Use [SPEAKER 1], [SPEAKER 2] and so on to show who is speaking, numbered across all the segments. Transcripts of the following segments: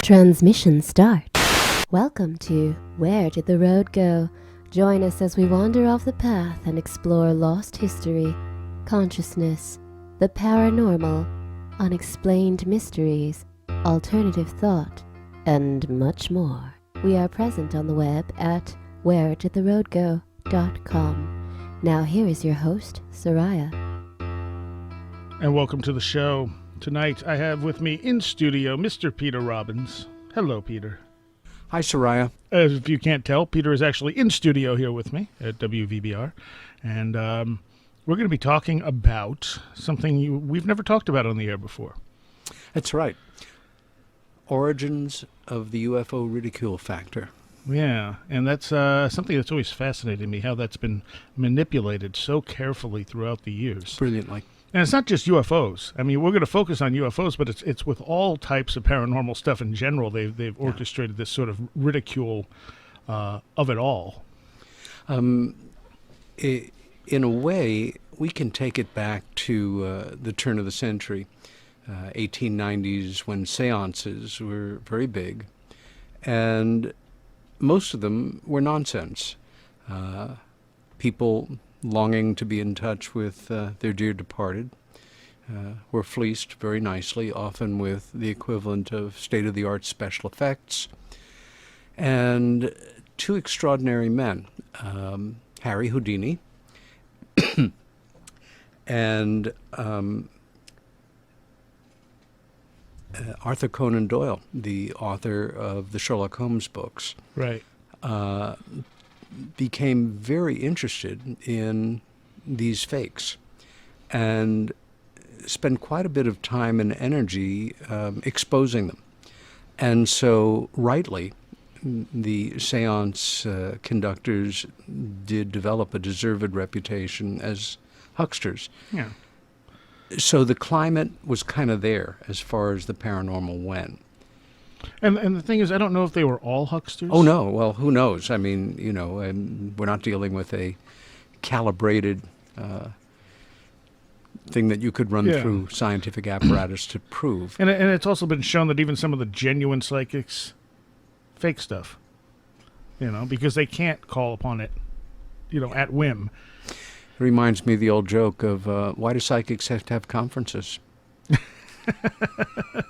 [SPEAKER 1] Transmission start. Welcome to Where Did the Road Go? Join us as we wander off the path and explore lost history, consciousness, the paranormal, unexplained mysteries, alternative thought, and much more. We are present on the web at wheredidtheroadgo.com. Now here is your host, Soraya.
[SPEAKER 2] And welcome to the show. Tonight I have with me in studio Mr. Peter Robbins. Hello, Peter.
[SPEAKER 3] Hi, Soraya.
[SPEAKER 2] As if you can't tell, Peter is actually in studio here with me at WVBR. And we're going to be talking about something we've never talked about on the air before.
[SPEAKER 3] That's right. Origins of the UFO ridicule factor.
[SPEAKER 2] Yeah, and that's something that's always fascinated me, how that's been manipulated so carefully throughout the years.
[SPEAKER 3] Brilliantly.
[SPEAKER 2] And it's not just UFOs. I mean, we're going to focus on UFOs, but it's with all types of paranormal stuff in general. They've orchestrated this sort of ridicule of it all.
[SPEAKER 3] In a way, we can take it back to the turn of the century, 1890s, when seances were very big, and most of them were nonsense. People longing to be in touch with their dear departed, were fleeced very nicely, often with the equivalent of state-of-the-art special effects. And two extraordinary men, Harry Houdini and Arthur Conan Doyle, the author of the Sherlock Holmes books.
[SPEAKER 2] Right.
[SPEAKER 3] Became very interested in these fakes and spent quite a bit of time and energy exposing them. And so, rightly, the seance conductors did develop a deserved reputation as hucksters.
[SPEAKER 2] Yeah.
[SPEAKER 3] So the climate was kind of there as far as the paranormal went.
[SPEAKER 2] And the thing is, I don't know if they were all hucksters.
[SPEAKER 3] Oh, no. Well, who knows? I mean, you know, we're not dealing with a calibrated thing that you could run through scientific apparatus to prove.
[SPEAKER 2] And it's also been shown that even some of the genuine psychics fake stuff, you know, because they can't call upon it, you know, at whim.
[SPEAKER 3] It reminds me of the old joke of why do psychics have to have conferences?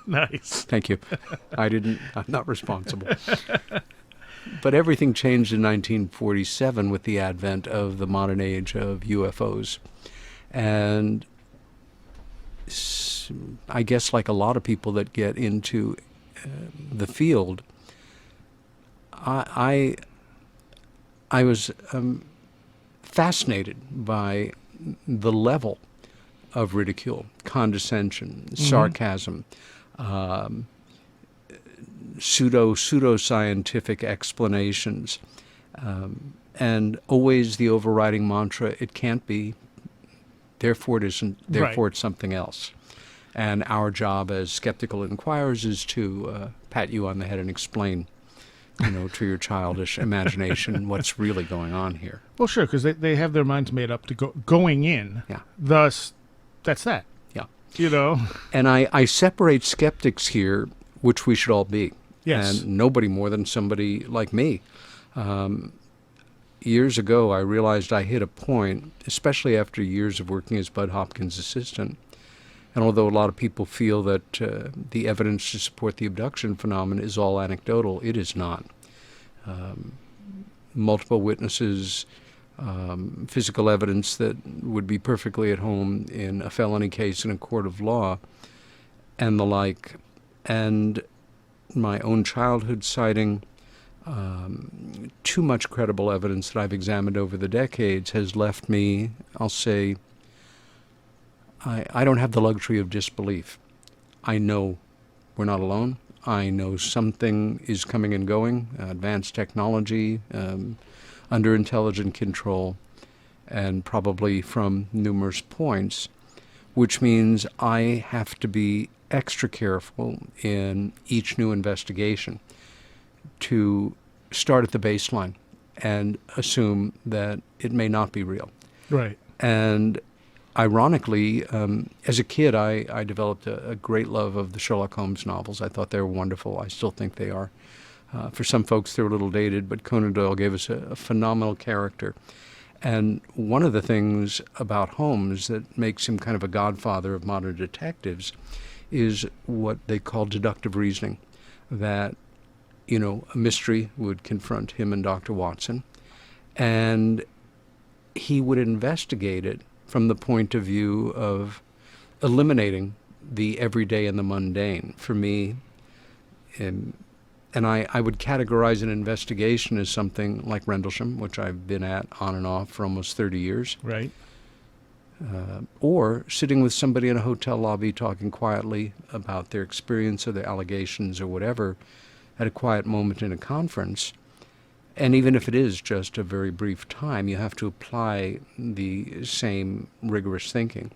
[SPEAKER 2] Nice.
[SPEAKER 3] Thank you. I'm not responsible. But everything changed in 1947 with the advent of the modern age of UFOs. And I guess like a lot of people that get into the field, I was fascinated by the level of ridicule, condescension, sarcasm, pseudo-scientific explanations, and always the overriding mantra, it can't be, therefore it isn't, therefore it's something else. And our job as skeptical inquirers is to pat you on the head and explain, you know, to your childish imagination what's really going on here.
[SPEAKER 2] Well, sure, because they have their minds made up to going in.
[SPEAKER 3] Yeah.
[SPEAKER 2] Thus, that's that.
[SPEAKER 3] Yeah.
[SPEAKER 2] You know?
[SPEAKER 3] And I separate skeptics here, which we should all be.
[SPEAKER 2] Yes.
[SPEAKER 3] And nobody more than somebody like me. Years ago, I realized I hit a point, especially after years of working as Bud Hopkins' assistant. And although a lot of people feel that the evidence to support the abduction phenomenon is all anecdotal, it is not. Multiple witnesses, physical evidence that would be perfectly at home in a felony case in a court of law, and the like. And my own childhood sighting, too much credible evidence that I've examined over the decades has left me, I'll say, I don't have the luxury of disbelief. I know we're not alone. I know something is coming and going, advanced technology, under intelligent control, and probably from numerous points, which means I have to be extra careful in each new investigation to start at the baseline and assume that it may not be real.
[SPEAKER 2] Right.
[SPEAKER 3] And ironically, as a kid, I developed a great love of the Sherlock Holmes novels. I thought they were wonderful. I still think they are. For some folks, they're a little dated, but Conan Doyle gave us a phenomenal character. And one of the things about Holmes that makes him kind of a godfather of modern detectives is what they call deductive reasoning, that, a mystery would confront him and Dr. Watson, and he would investigate it from the point of view of eliminating the everyday and the mundane. For me, and I would categorize an investigation as something like Rendlesham, which I've been at on and off for almost 30 years.
[SPEAKER 2] Right.
[SPEAKER 3] Or sitting with somebody in a hotel lobby talking quietly about their experience or their allegations or whatever at a quiet moment in a conference. And even if it is just a very brief time, you have to apply the same rigorous thinking.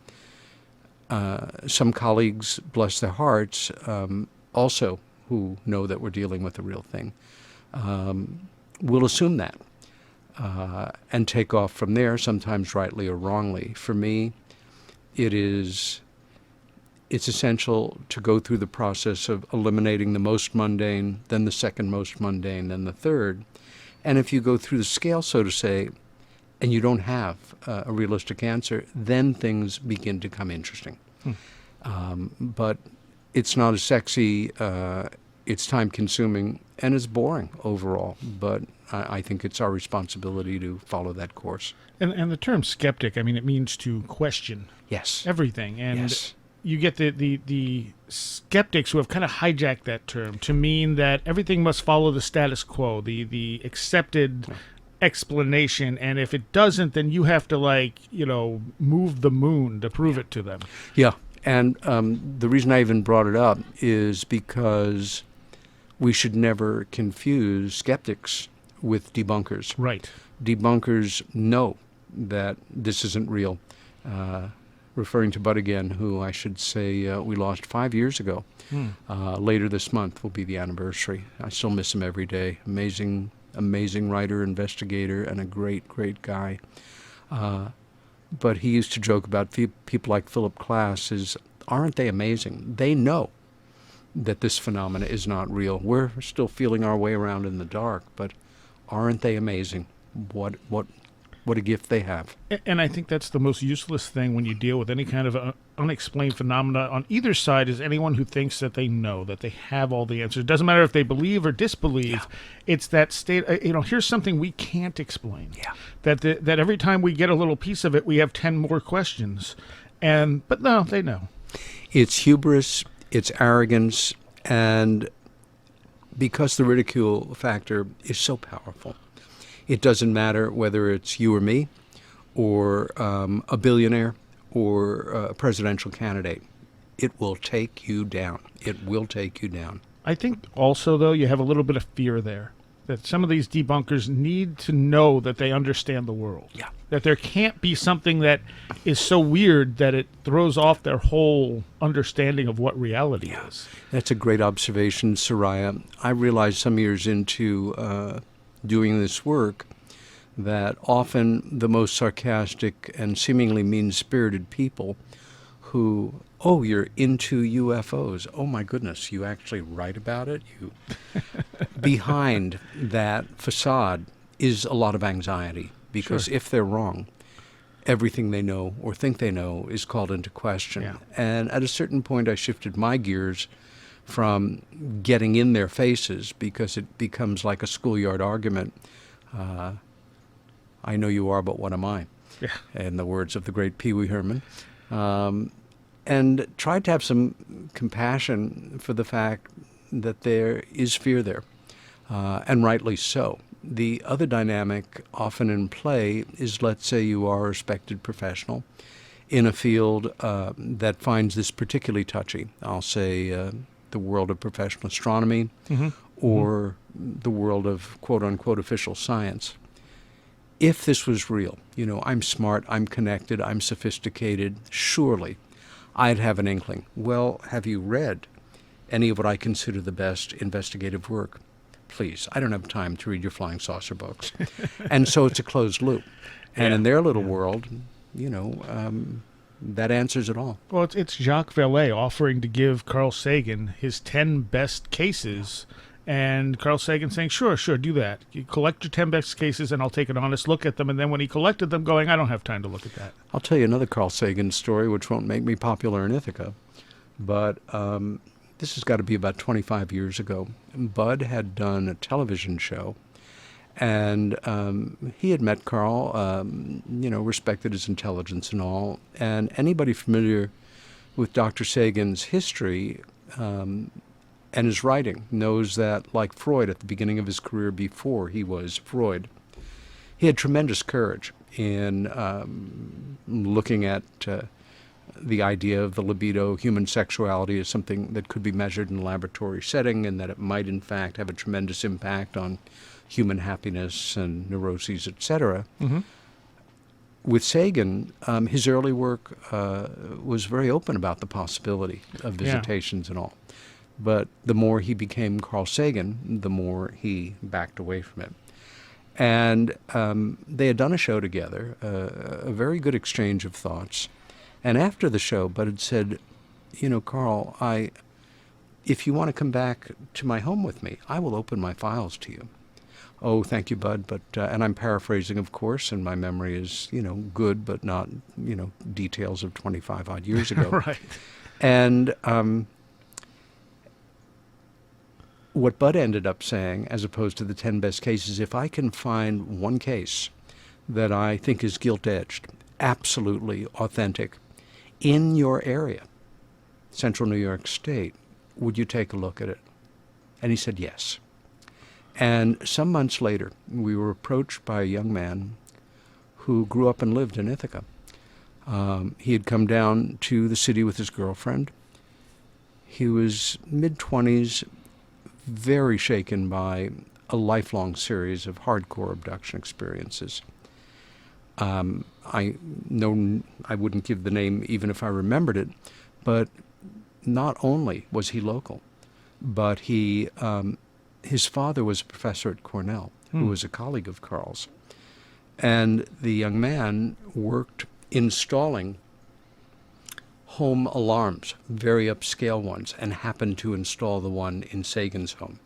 [SPEAKER 3] Some colleagues, bless their hearts, also who know that we're dealing with a real thing, will assume that and take off from there, sometimes rightly or wrongly. For me, it's essential to go through the process of eliminating the most mundane, then the second most mundane, then the third. And if you go through the scale, so to say, and you don't have a realistic answer, then things begin to come interesting. But it's not as sexy, it's time-consuming, and it's boring overall. But I think it's our responsibility to follow that course.
[SPEAKER 2] And the term skeptic, it means to question
[SPEAKER 3] Yes.
[SPEAKER 2] everything. And
[SPEAKER 3] Yes.
[SPEAKER 2] you get the skeptics who have kind of hijacked that term to mean that everything must follow the status quo, the accepted explanation, and if it doesn't, then you have to move the moon to prove it to them.
[SPEAKER 3] Yeah, and the reason I even brought it up is because we should never confuse skeptics with debunkers.
[SPEAKER 2] Right.
[SPEAKER 3] Debunkers know that this isn't real. Referring to Bud again, who I should say we lost 5 years ago. Later this month will be the anniversary. I still miss him every day. Amazing writer, investigator, and a great, great guy. But he used to joke about people like Philip Klass aren't they amazing? They know that this phenomena is not real. We're still feeling our way around in the dark, but aren't they amazing? What a gift they have.
[SPEAKER 2] And I think that's the most useless thing when you deal with any kind of unexplained phenomena on either side, is anyone who thinks that they know, that they have all the answers. It doesn't matter if they believe or disbelieve. Yeah. It's that state, here's something we can't explain.
[SPEAKER 3] Yeah.
[SPEAKER 2] That every time we get a little piece of it, we have 10 more questions. But no, they know.
[SPEAKER 3] It's hubris, it's arrogance, and because the ridicule factor is so powerful, it doesn't matter whether it's you or me, or a billionaire, or a presidential candidate. It will take you down. It will take you down.
[SPEAKER 2] I think also, though, you have a little bit of fear there, that some of these debunkers need to know that they understand the world.
[SPEAKER 3] Yeah.
[SPEAKER 2] That there can't be something that is so weird that it throws off their whole understanding of what reality is.
[SPEAKER 3] That's a great observation, Soraya. I realized some years into doing this work that often the most sarcastic and seemingly mean-spirited people who, oh, you're into UFOs. Oh, my goodness, you actually write about it? Behind that facade is a lot of anxiety, because
[SPEAKER 2] Sure.
[SPEAKER 3] if they're wrong, everything they know or think they know is called into question.
[SPEAKER 2] Yeah.
[SPEAKER 3] And at a certain point, I shifted my gears from getting in their faces, because it becomes like a schoolyard argument. I know you are, but what am I?
[SPEAKER 2] Yeah.
[SPEAKER 3] In the words of the great Pee Wee Herman. And tried to have some compassion for the fact that there is fear there, and rightly so. The other dynamic often in play is, let's say you are a respected professional in a field that finds this particularly touchy. I'll say the world of professional astronomy, or the world of quote-unquote official science. If this was real, I'm smart, I'm connected, I'm sophisticated, surely I'd have an inkling. Well, have you read any of what I consider the best investigative work? Please, I don't have time to read your flying saucer books. And so it's a closed loop. And in their little world, that answers it all.
[SPEAKER 2] Well, it's Jacques Vallée offering to give Carl Sagan his 10 best cases, and Carl Sagan saying, sure, do that. You collect your 10 best cases, and I'll take an honest look at them. And then when he collected them, going, I don't have time to look at that.
[SPEAKER 3] I'll tell you another Carl Sagan story, which won't make me popular in Ithaca, but this has got to be about 25 years ago. Bud had done a television show, and he had met Carl, respected his intelligence and all. And anybody familiar with Dr. Sagan's history and his writing knows that, like Freud at the beginning of his career before he was Freud, he had tremendous courage in looking at the idea of the libido, human sexuality, as something that could be measured in a laboratory setting, and that it might, in fact, have a tremendous impact on human happiness and neuroses, etc.
[SPEAKER 2] Mm-hmm.
[SPEAKER 3] With Sagan, his early work was very open about the possibility of visitations and all. But the more he became Carl Sagan, the more he backed away from it. And they had done a show together, a very good exchange of thoughts. And after the show, Bud had said, Carl, if you want to come back to my home with me, I will open my files to you. Oh, thank you, Bud. But and I'm paraphrasing, of course, and my memory is, good, but not, details of 25 odd years ago.
[SPEAKER 2] Right.
[SPEAKER 3] And what Bud ended up saying, as opposed to the 10 best cases, if I can find one case that I think is gilt-edged, absolutely authentic, in your area, Central New York State, would you take a look at it? And he said yes. And some months later, we were approached by a young man who grew up and lived in Ithaca. He had come down to the city with his girlfriend. He was mid-20s, very shaken by a lifelong series of hardcore abduction experiences. I know I wouldn't give the name even if I remembered it, but not only was he local, but his father was a professor at Cornell, who was a colleague of Carl's. And the young man worked installing home alarms, very upscale ones, and happened to install the one in Sagan's home.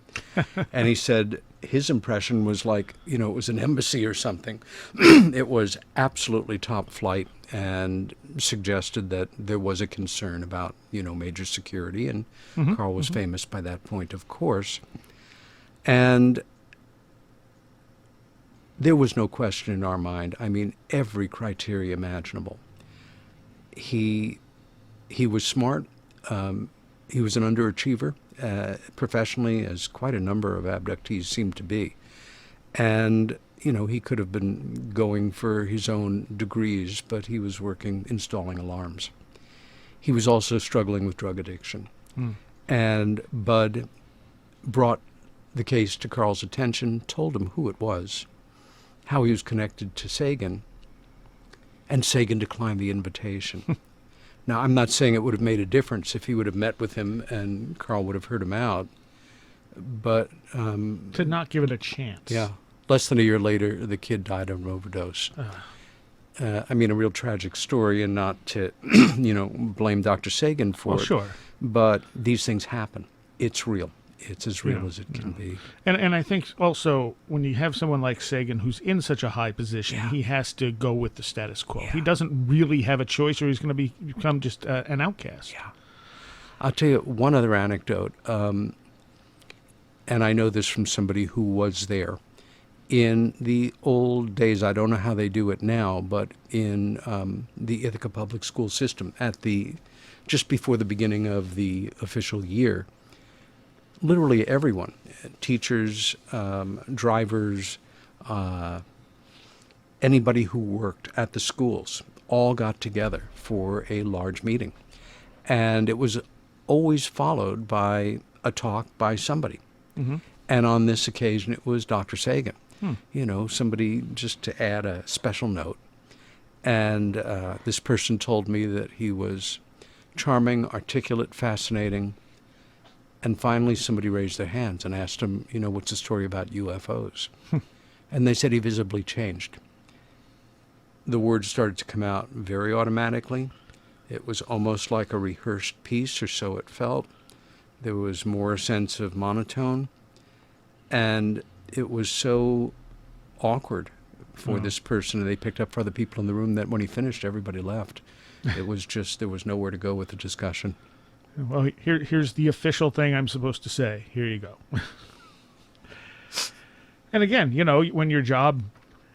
[SPEAKER 3] And he said his impression was like, it was an embassy or something. It was absolutely top flight, and suggested that there was a concern about, major security. And Carl was famous by that point, of course. And there was no question in our mind. I mean, every criteria imaginable. He was smart. He was an underachiever, professionally, as quite a number of abductees seem to be. And, he could have been going for his own degrees, but he was installing alarms. He was also struggling with drug addiction. And Bud brought the case to Carl's attention, told him who it was, how he was connected to Sagan, and Sagan declined the invitation. Now, I'm not saying it would have made a difference if he would have met with him and Carl would have heard him out, but...
[SPEAKER 2] to not give it a chance.
[SPEAKER 3] Yeah. Less than a year later, the kid died of an overdose. A real tragic story, and not to, blame Dr. Sagan for it.
[SPEAKER 2] Sure.
[SPEAKER 3] But these things happen. It's real. It's as real as it can be.
[SPEAKER 2] And I think also when you have someone like Sagan who's in such a high position, he has to go with the status quo. He doesn't really have a choice, or he's going to become just an outcast.
[SPEAKER 3] Yeah. I'll tell you one other anecdote, and I know this from somebody who was there. In the old days, I don't know how they do it now, but in the Ithaca public school system, just before the beginning of the official year, literally everyone, teachers, drivers, anybody who worked at the schools, all got together for a large meeting. And it was always followed by a talk by somebody. And on this occasion, it was Dr. Sagan. Somebody just to add a special note. And this person told me that he was charming, articulate, fascinating. And finally, somebody raised their hands and asked him, what's the story about UFOs? And they said he visibly changed. The words started to come out very automatically. It was almost like a rehearsed piece, or so it felt. There was more sense of monotone. And it was so awkward for this person, and they picked up for other people in the room, that when he finished, everybody left. It was just, there was nowhere to go with the discussion.
[SPEAKER 2] Well, here's the official thing I'm supposed to say. Here you go. And again, you know, when your job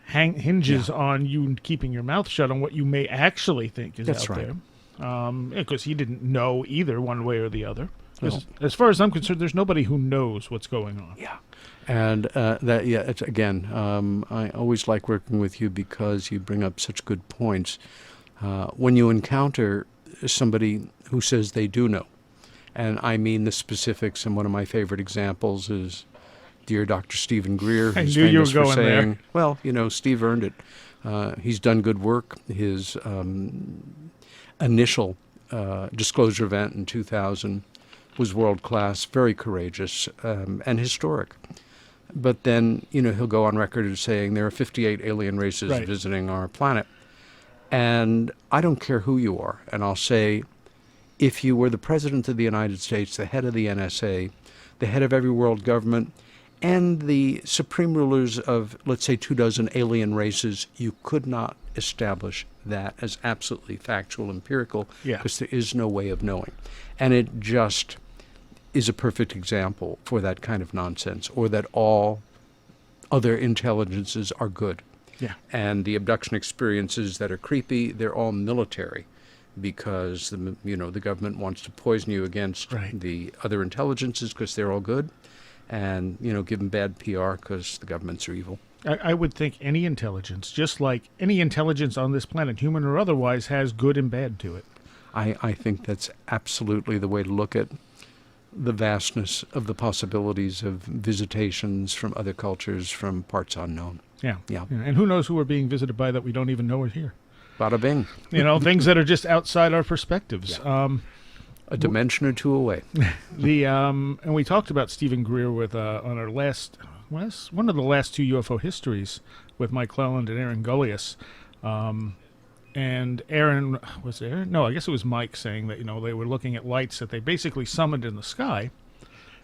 [SPEAKER 2] hinges on you keeping your mouth shut on what you may actually think is
[SPEAKER 3] That's
[SPEAKER 2] out
[SPEAKER 3] right.
[SPEAKER 2] there. Because he didn't know either one way or the other.
[SPEAKER 3] No.
[SPEAKER 2] As far as I'm concerned, there's nobody who knows what's going on.
[SPEAKER 3] Yeah. And it's, again, I always like working with you because you bring up such good points. When you encounter somebody who says they do know, and I mean the specifics, and one of my favorite examples is dear Dr. Stephen Greer,
[SPEAKER 2] I
[SPEAKER 3] who's
[SPEAKER 2] knew you were
[SPEAKER 3] famous for
[SPEAKER 2] going
[SPEAKER 3] saying,
[SPEAKER 2] there.
[SPEAKER 3] well, you know, Steve earned it. He's done good work. His initial disclosure event in 2000 was world-class, very courageous, and historic. But then, you know, he'll go on record as saying there are 58 alien races
[SPEAKER 2] Right.
[SPEAKER 3] visiting our planet. And I don't care who you are. And I'll say, if you were the President of the United States, the head of the NSA, the head of every world government, and the supreme rulers of, let's say, 24 alien races, you could not establish that as absolutely factual, empirical,
[SPEAKER 2] Yeah.
[SPEAKER 3] because there is no way of knowing. And it just is a perfect example for that kind of nonsense, or that all other intelligences are good.
[SPEAKER 2] Yeah.
[SPEAKER 3] And the abduction experiences that are creepy, they're all military, because the government wants to poison you against
[SPEAKER 2] Right.
[SPEAKER 3] the other intelligences because they're all good, and give them bad PR because the governments are evil.
[SPEAKER 2] I would think any intelligence, just like any intelligence on this planet, human or otherwise, has good and bad to it.
[SPEAKER 3] I think that's absolutely the way to look at the vastness of the possibilities of visitations from other cultures, from parts unknown.
[SPEAKER 2] Yeah.
[SPEAKER 3] Yeah.
[SPEAKER 2] And who knows who we're being visited by that we don't even know are here.
[SPEAKER 3] Bada bing.
[SPEAKER 2] Things that are just outside our perspectives.
[SPEAKER 3] A dimension or two away.
[SPEAKER 2] And we talked about Stephen Greer with on our one of the last two UFO histories with Mike Cleland and Aaron Gullius. And Aaron, was it Aaron? No, I guess it was Mike saying that, they were looking at lights that they basically summoned in the sky.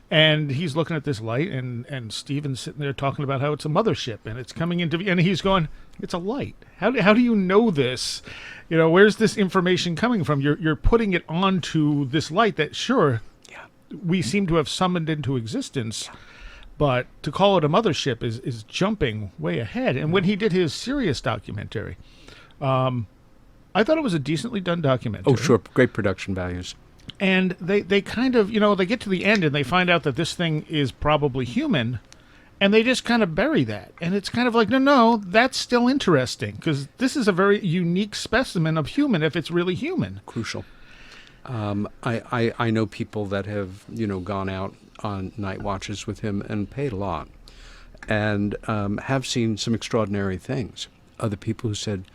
[SPEAKER 2] And he's looking at this light, and Stephen's sitting there talking about how it's a mothership, and it's coming into, and he's going, it's a light. How do you know this? Where's this information coming from? You're putting it onto this light that, sure, we seem to have summoned into existence, but to call it a mothership is jumping way ahead. And when he did his Sirius documentary, I thought it was a decently done documentary.
[SPEAKER 3] Oh, sure. Great production values.
[SPEAKER 2] And they kind of, they get to the end and they find out that this thing is probably human, and they just kind of bury that. And it's kind of like, no, that's still interesting, because this is a very unique specimen of human if it's really human.
[SPEAKER 3] Crucial. I know people that have, gone out on night watches with him and paid a lot, and have seen some extraordinary things. Other people who said,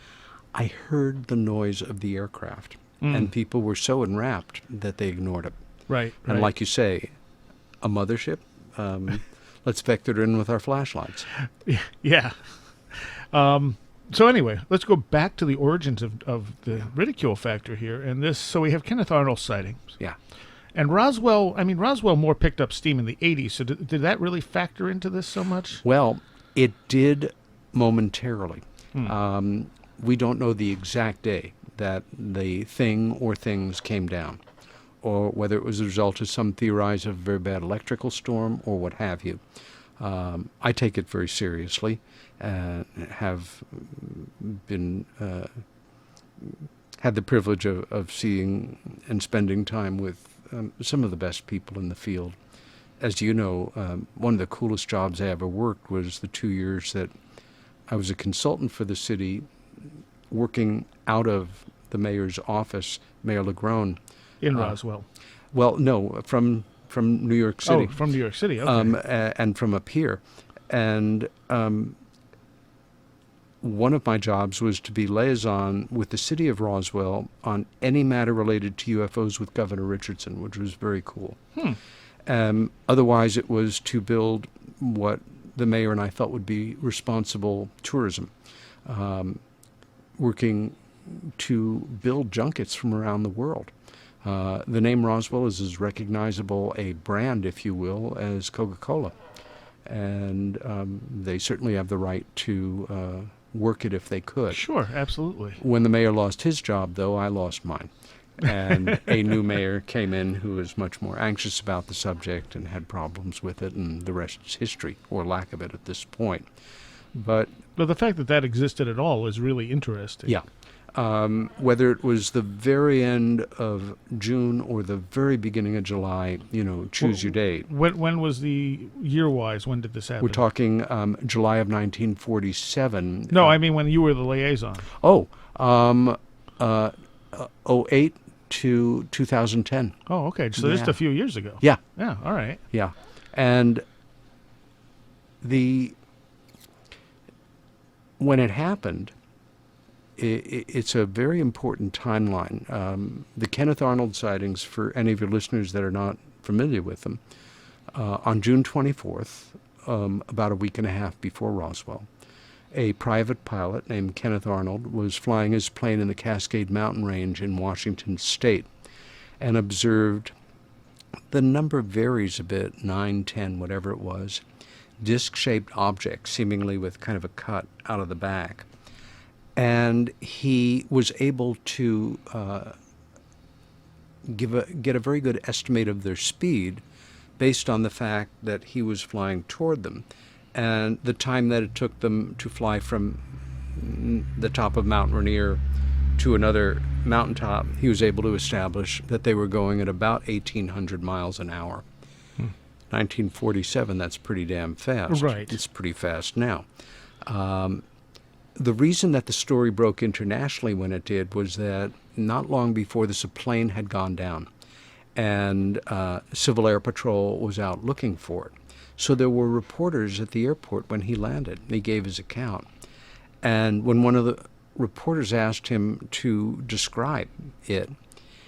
[SPEAKER 3] I heard the noise of the aircraft. And people were so enwrapped that they ignored it.
[SPEAKER 2] Right.
[SPEAKER 3] And like you say, a mothership, let's vector it in with our flashlights.
[SPEAKER 2] Yeah. So anyway, let's go back to the origins of the ridicule factor here. And so we have Kenneth Arnold sightings.
[SPEAKER 3] Yeah.
[SPEAKER 2] And Roswell more picked up steam in the 80s. So did that really factor into this so much?
[SPEAKER 3] Well, it did momentarily. We don't know the exact day that the thing or things came down, or whether it was a result of some theorize of a very bad electrical storm or what have you. I take it very seriously, have been had the privilege of seeing and spending time with some of the best people in the field. As you know, one of the coolest jobs I ever worked was the 2 years that I was a consultant for the city, working out of the mayor's office, Mayor Legrone.
[SPEAKER 2] In Roswell.
[SPEAKER 3] Well, no, from New York City.
[SPEAKER 2] Oh, from New York City, okay.
[SPEAKER 3] And from up here. And one of my jobs was to be liaison with the city of Roswell on any matter related to UFOs with Governor Richardson, which was very cool. Otherwise, it was to build what the mayor and I felt would be responsible tourism, working to build junkets from around the world. The name Roswell is as recognizable a brand, if you will, as Coca-Cola. And they certainly have the right to work it if they could.
[SPEAKER 2] Sure, absolutely.
[SPEAKER 3] When the mayor lost his job, though, I lost mine. And a new mayor came in who was much more anxious about the subject and had problems with it, and the rest is history, or lack of it at this point. But
[SPEAKER 2] the fact that existed at all is really interesting.
[SPEAKER 3] yeah. Whether it was the very end of June or the very beginning of July, choose your date.
[SPEAKER 2] When was the year-wise? When did this happen?
[SPEAKER 3] We're talking July of 1947.
[SPEAKER 2] No, I mean when you were the liaison.
[SPEAKER 3] 08 to 2010.
[SPEAKER 2] Oh, okay. So just a few years ago.
[SPEAKER 3] Yeah.
[SPEAKER 2] Yeah, all right.
[SPEAKER 3] Yeah. And when it happened, it's a very important timeline. The Kenneth Arnold sightings, for any of your listeners that are not familiar with them, on June 24th, about a week and a half before Roswell, a private pilot named Kenneth Arnold was flying his plane in the Cascade Mountain Range in Washington State and observed, the number varies a bit, 9, 10, whatever it was, disc-shaped objects, seemingly with kind of a cut out of the back. And he was able to get a very good estimate of their speed based on the fact that he was flying toward them. And the time that it took them to fly from the top of Mount Rainier to another mountaintop, he was able to establish that they were going at about 1,800 miles an hour. 1947, that's pretty damn fast.
[SPEAKER 2] Right.
[SPEAKER 3] It's pretty fast now. The reason that the story broke internationally when it did was that not long before this, a plane had gone down, and Civil Air Patrol was out looking for it. So there were reporters at the airport when he landed. He gave his account. And when one of the reporters asked him to describe it,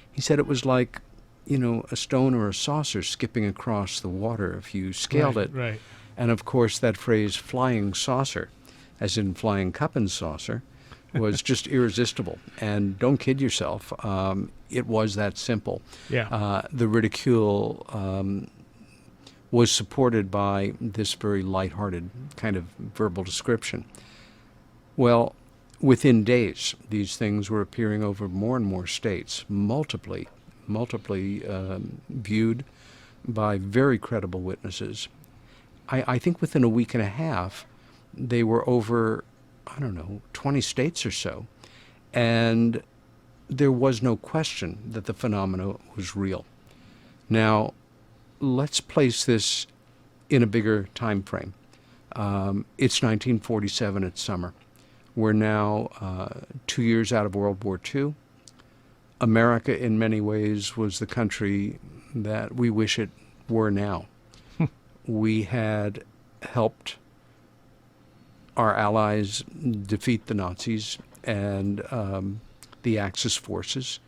[SPEAKER 3] he said it was like, a stone or a saucer skipping across the water if you scaled it.
[SPEAKER 2] Right.
[SPEAKER 3] And of course, that phrase, flying saucer, as in flying cup and saucer, was just irresistible. And don't kid yourself, it was that simple.
[SPEAKER 2] Yeah.
[SPEAKER 3] The ridicule was supported by this very lighthearted kind of verbal description. Well, within days, these things were appearing over more and more states, multiply viewed by very credible witnesses. I think within a week and a half, they were over, 20 states or so, and there was no question that the phenomena was real. Now, let's place this in a bigger time frame. It's 1947, it's summer. We're now 2 years out of World War II. America, in many ways, was the country that we wish it were now. We had helped our allies defeat the Nazis and the Axis forces,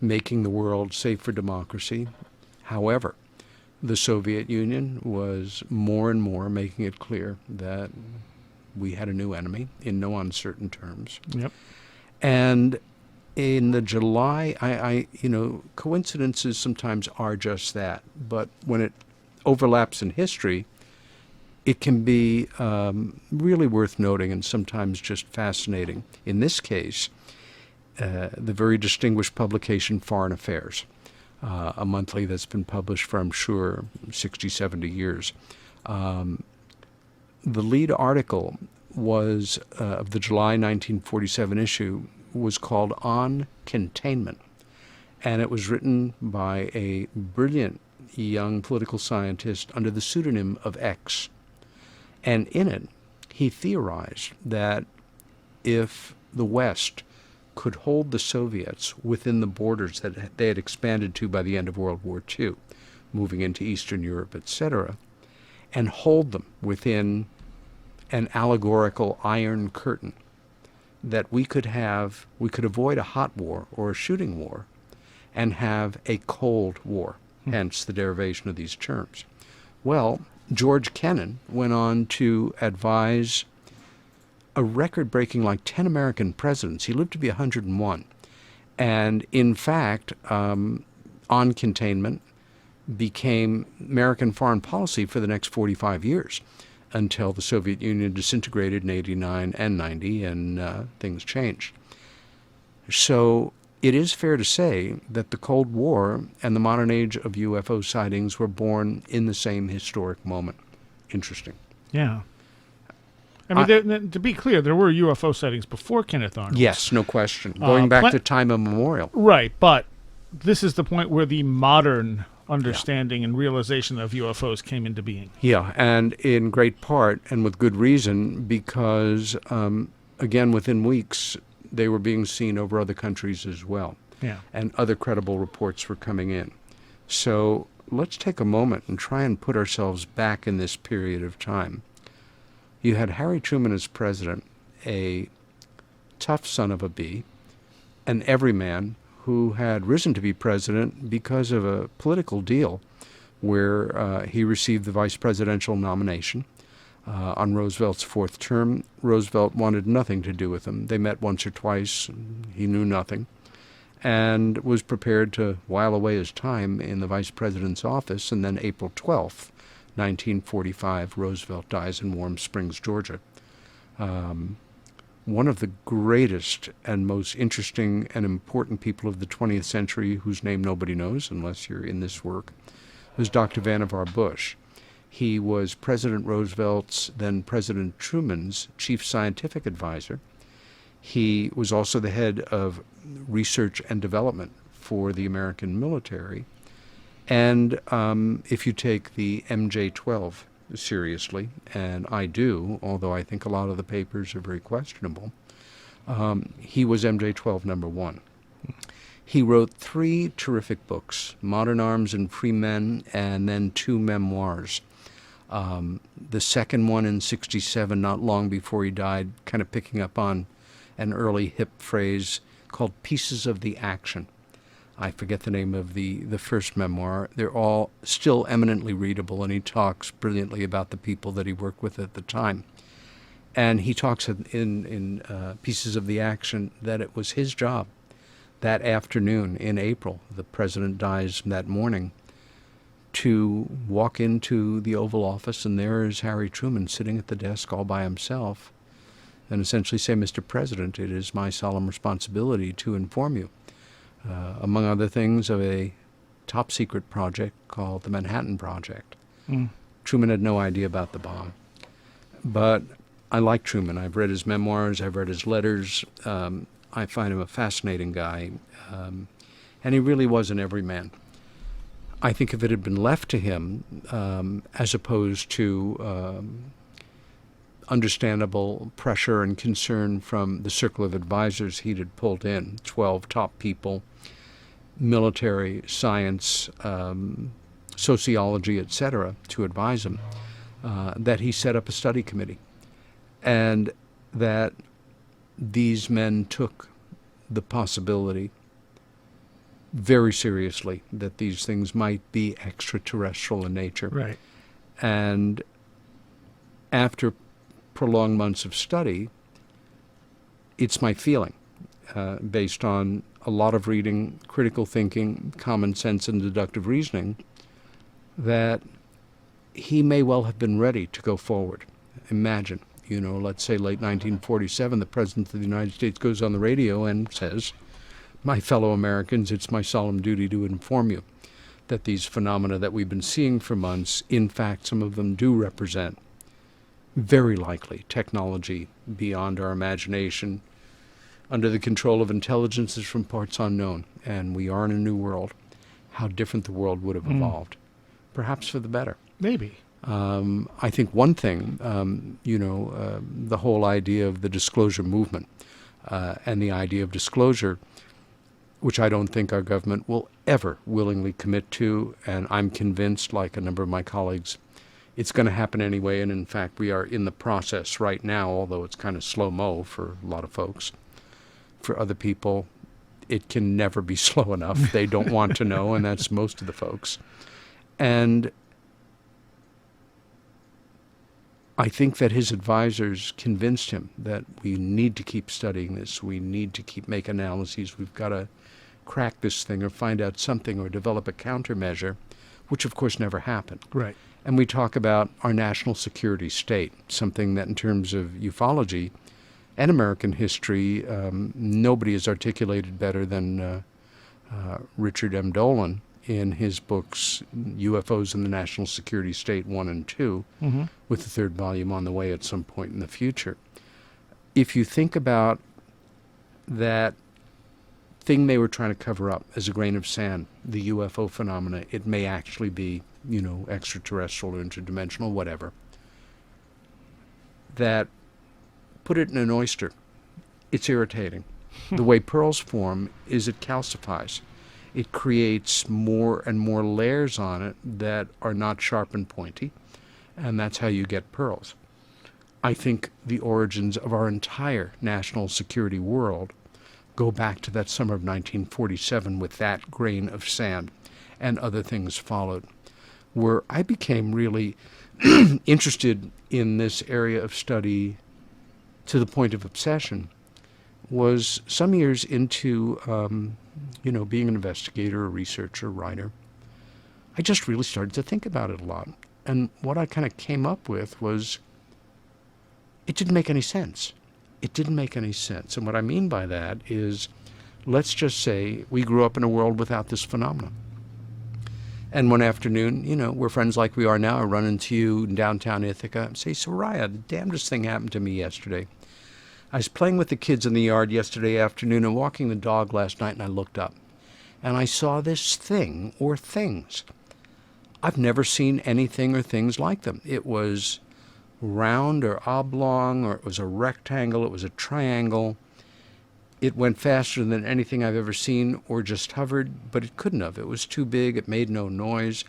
[SPEAKER 3] making the world safe for democracy. However, the Soviet Union was more and more making it clear that we had a new enemy in no uncertain terms.
[SPEAKER 2] Yep.
[SPEAKER 3] And in the July, coincidences sometimes are just that. But when it overlaps in history, it can be really worth noting and sometimes just fascinating. In this case, the very distinguished publication Foreign Affairs, a monthly that's been published for, I'm sure, 60, 70 years. The lead article was of the July 1947 issue was called On Containment, and it was written by a brilliant young political scientist under the pseudonym of X. And in it, he theorized that if the West could hold the Soviets within the borders that they had expanded to by the end of World War II, moving into Eastern Europe, etc., and hold them within an allegorical iron curtain, that we could avoid a hot war or a shooting war and have a cold war, hence the derivation of these terms. Well, George Kennan went on to advise a record-breaking, like 10 American presidents. He lived to be 101. And in fact, on containment became American foreign policy for the next 45 years until the Soviet Union disintegrated in 89 and 90, and things changed. So it is fair to say that the Cold War and the modern age of UFO sightings were born in the same historic moment. Interesting.
[SPEAKER 2] Yeah. I mean, to be clear, there were UFO sightings before Kenneth Arnold.
[SPEAKER 3] Yes, no question. Going back to time immemorial.
[SPEAKER 2] Right, but this is the point where the modern understanding and realization of UFOs came into being.
[SPEAKER 3] Yeah, and in great part, and with good reason, because, again, within weeks, they were being seen over other countries as well.
[SPEAKER 2] Yeah.
[SPEAKER 3] And other credible reports were coming in. So let's take a moment and try and put ourselves back in this period of time. You had Harry Truman as president, a tough son of a bee, an everyman who had risen to be president because of a political deal where he received the vice presidential nomination on Roosevelt's fourth term. Roosevelt wanted nothing to do with him. They met once or twice. He knew nothing, and was prepared to while away his time in the vice president's office. And then April 12th, 1945, Roosevelt dies in Warm Springs, Georgia. One of the greatest and most interesting and important people of the 20th century, whose name nobody knows unless you're in this work, was Dr. Vannevar Bush. He was President Roosevelt's, then President Truman's, chief scientific advisor. He was also the head of research and development for the American military. And if you take the MJ-12 seriously, and I do, although I think a lot of the papers are very questionable, he was MJ-12 number one. He wrote 3 terrific books, Modern Arms and Free Men, and then 2 memoirs. The second one in 1967, not long before he died, kind of picking up on an early hip phrase called Pieces of the Action. I forget the name of the first memoir. They're all still eminently readable, and he talks brilliantly about the people that he worked with at the time. And he talks in Pieces of the Action that it was his job that afternoon in April, the president dies that morning, to walk into the Oval Office, and there is Harry Truman sitting at the desk all by himself, and essentially say, Mr. President, it is my solemn responsibility to inform you, among other things, of a top-secret project called the Manhattan Project. Truman had no idea about the bomb. But I like Truman. I've read his memoirs. I've read his letters. I find him a fascinating guy. And he really was an everyman. I think if it had been left to him, as opposed to understandable pressure and concern from the circle of advisors he had pulled in, 12 top people, military, science, sociology, etc., to advise him, that he set up a study committee, and that these men took the possibility very seriously that these things might be extraterrestrial in nature.
[SPEAKER 2] Right.
[SPEAKER 3] And after prolonged months of study, it's my feeling, based on a lot of reading, critical thinking, common sense, and deductive reasoning, that he may well have been ready to go forward. Imagine, let's say late 1947, the President of the United States goes on the radio and says, my fellow Americans, it's my solemn duty to inform you that these phenomena that we've been seeing for months, in fact, some of them do represent, very likely, technology beyond our imagination, under the control of intelligences from parts unknown, and we are in a new world. How different the world would have evolved. Perhaps for the better.
[SPEAKER 2] Maybe.
[SPEAKER 3] I think one thing, the whole idea of the disclosure movement and the idea of disclosure, which I don't think our government will ever willingly commit to, and I'm convinced, like a number of my colleagues, it's going to happen anyway, and in fact we are in the process right now, although it's kind of slow-mo for a lot of folks. For other people, it can never be slow enough. They don't want to know, and that's most of the folks. And I think that his advisors convinced him that we need to keep studying this. We need to keep making analyses. We've got to crack this thing or find out something or develop a countermeasure, which of course never happened.
[SPEAKER 2] Right.
[SPEAKER 3] And we talk about our national security state, something that in terms of ufology and American history, nobody has articulated better than Richard M. Dolan in his books, UFOs and the National Security State 1 and 2, with the third volume on the way at some point in the future. If you think about that thing they were trying to cover up as a grain of sand, the UFO phenomena, it may actually be, extraterrestrial or interdimensional, whatever, that put it in an oyster. It's irritating. The way pearls form is it calcifies. It creates more and more layers on it that are not sharp and pointy, and that's how you get pearls. I think the origins of our entire national security world go back to that summer of 1947 with that grain of sand, and other things followed, where I became really interested in this area of study to the point of obsession was some years into, being an investigator, a researcher, writer. I just really started to think about it a lot. And what I kind of came up with was it didn't make any sense. It didn't make any sense. And what I mean by that is, let's just say we grew up in a world without this phenomenon. And one afternoon, we're friends like we are now. I run into you in downtown Ithaca and say, Soraya, the damnedest thing happened to me yesterday. I was playing with the kids in the yard yesterday afternoon and walking the dog last night, and I looked up. And I saw this thing or things. I've never seen anything or things like them. It was round or oblong, or it was a rectangle, it was a triangle. It went faster than anything I've ever seen or just hovered, but it couldn't have. It was too big. It made no noise.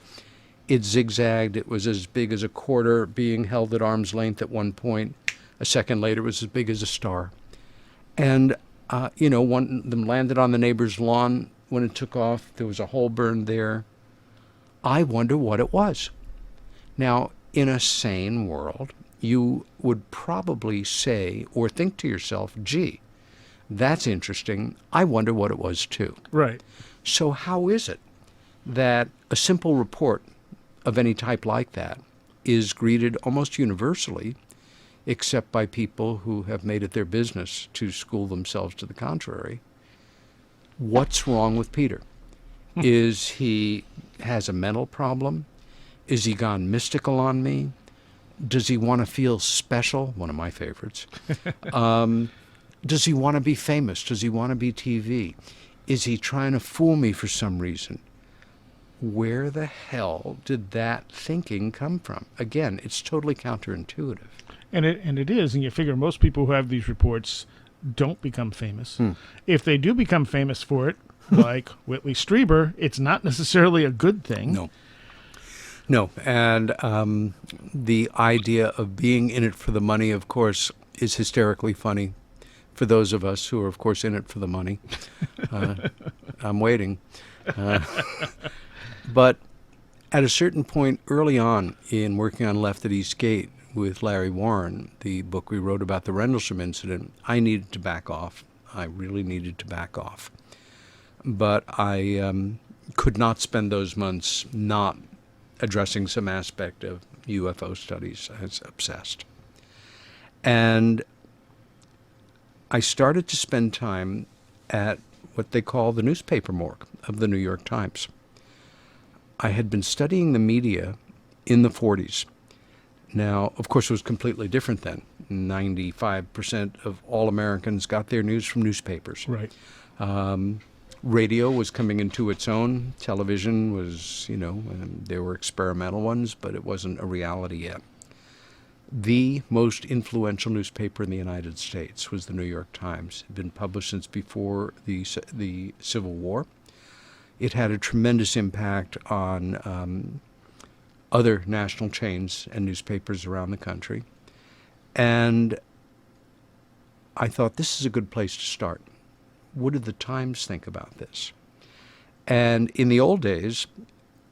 [SPEAKER 3] It zigzagged. It was as big as a quarter, being held at arm's length at one point. A second later, it was as big as a star. And, one of them landed on the neighbor's lawn. When it took off, there was a hole burned there. I wonder what it was. Now, in a sane world, you would probably say or think to yourself, gee, that's interesting. I wonder what it was too.
[SPEAKER 2] Right.
[SPEAKER 3] So how is it that a simple report of any type like that is greeted almost universally, except by people who have made it their business to school themselves to the contrary? What's wrong with Peter? Is he has a mental problem? Is he gone mystical on me? Does he want to feel special? One of my favorites. Does he want to be famous? Does he want to be TV? Is he trying to fool me for some reason? Where the hell did that thinking come from? Again, it's totally counterintuitive.
[SPEAKER 2] And it is, and you figure most people who have these reports don't become famous. If they do become famous for it, like Whitley Strieber, it's not necessarily a good thing.
[SPEAKER 3] No, and the idea of being in it for the money, of course, is hysterically funny for those of us who are, of course, in it for the money. I'm waiting. But at a certain point early on in working on Left at East Gate with Larry Warren, the book we wrote about the Rendlesham incident, I needed to back off. I really needed to back off. But I could not spend those months not addressing some aspect of UFO studies. I was obsessed. And I started to spend time at what they call the newspaper morgue of the New York Times. I had been studying the media in the 40s. Now, of course, it was completely different then. 95% of all Americans got their news from newspapers.
[SPEAKER 2] Right.
[SPEAKER 3] Radio was coming into its own. Television was, there were experimental ones, but it wasn't a reality yet. The most influential newspaper in the United States was the New York Times. It had been published since before the Civil War. It had a tremendous impact on other national chains and newspapers around the country. And I thought, this is a good place to start. What did the Times think about this? And in the old days,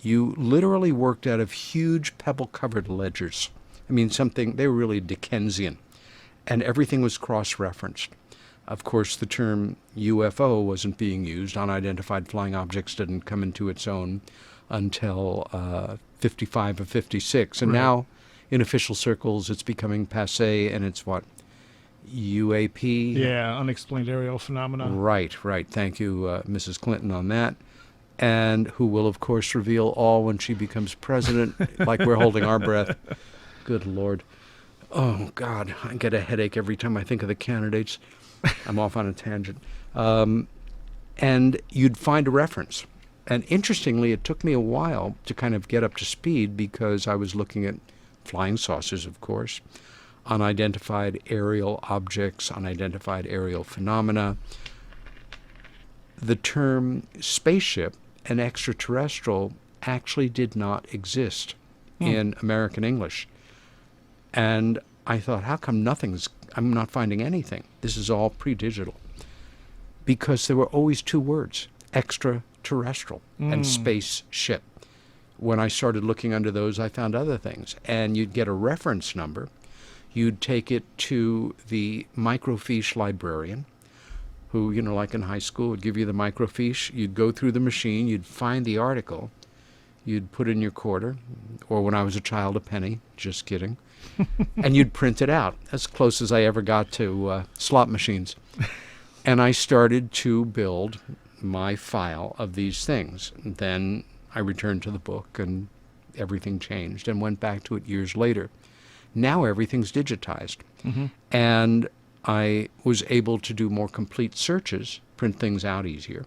[SPEAKER 3] you literally worked out of huge pebble-covered ledgers. I mean, they were really Dickensian. And everything was cross-referenced. Of course, the term UFO wasn't being used. Unidentified flying objects didn't come into its own until 55 or 56. And
[SPEAKER 2] Right.
[SPEAKER 3] now, in official circles, it's becoming passé, and it's what? UAP?
[SPEAKER 2] Yeah, unexplained aerial phenomena.
[SPEAKER 3] Right. Thank you, Mrs. Clinton, on that. And who will, of course, reveal all when she becomes president, like we're holding our breath. Good Lord. Oh, God, I get a headache every time I think of the candidates. I'm off on a tangent. And you'd find a reference. And interestingly, it took me a while to kind of get up to speed because I was looking at flying saucers, of course, unidentified aerial objects, unidentified aerial phenomena. The term spaceship and extraterrestrial actually did not exist in American English. And I thought, how come I'm not finding anything? This is all pre-digital. Because there were always two words, extraterrestrial and spaceship. When I started looking under those, I found other things. And you'd get a reference number. You'd take it to the microfiche librarian, who, like in high school, would give you the microfiche. You'd go through the machine. You'd find the article. You'd put in your quarter, or when I was a child, a penny. Just kidding. And you'd print it out, as close as I ever got to slot machines. And I started to build my file of these things. Then I returned to the book, and everything changed, and went back to it years later. Now everything's digitized. And I was able to do more complete searches, print things out easier,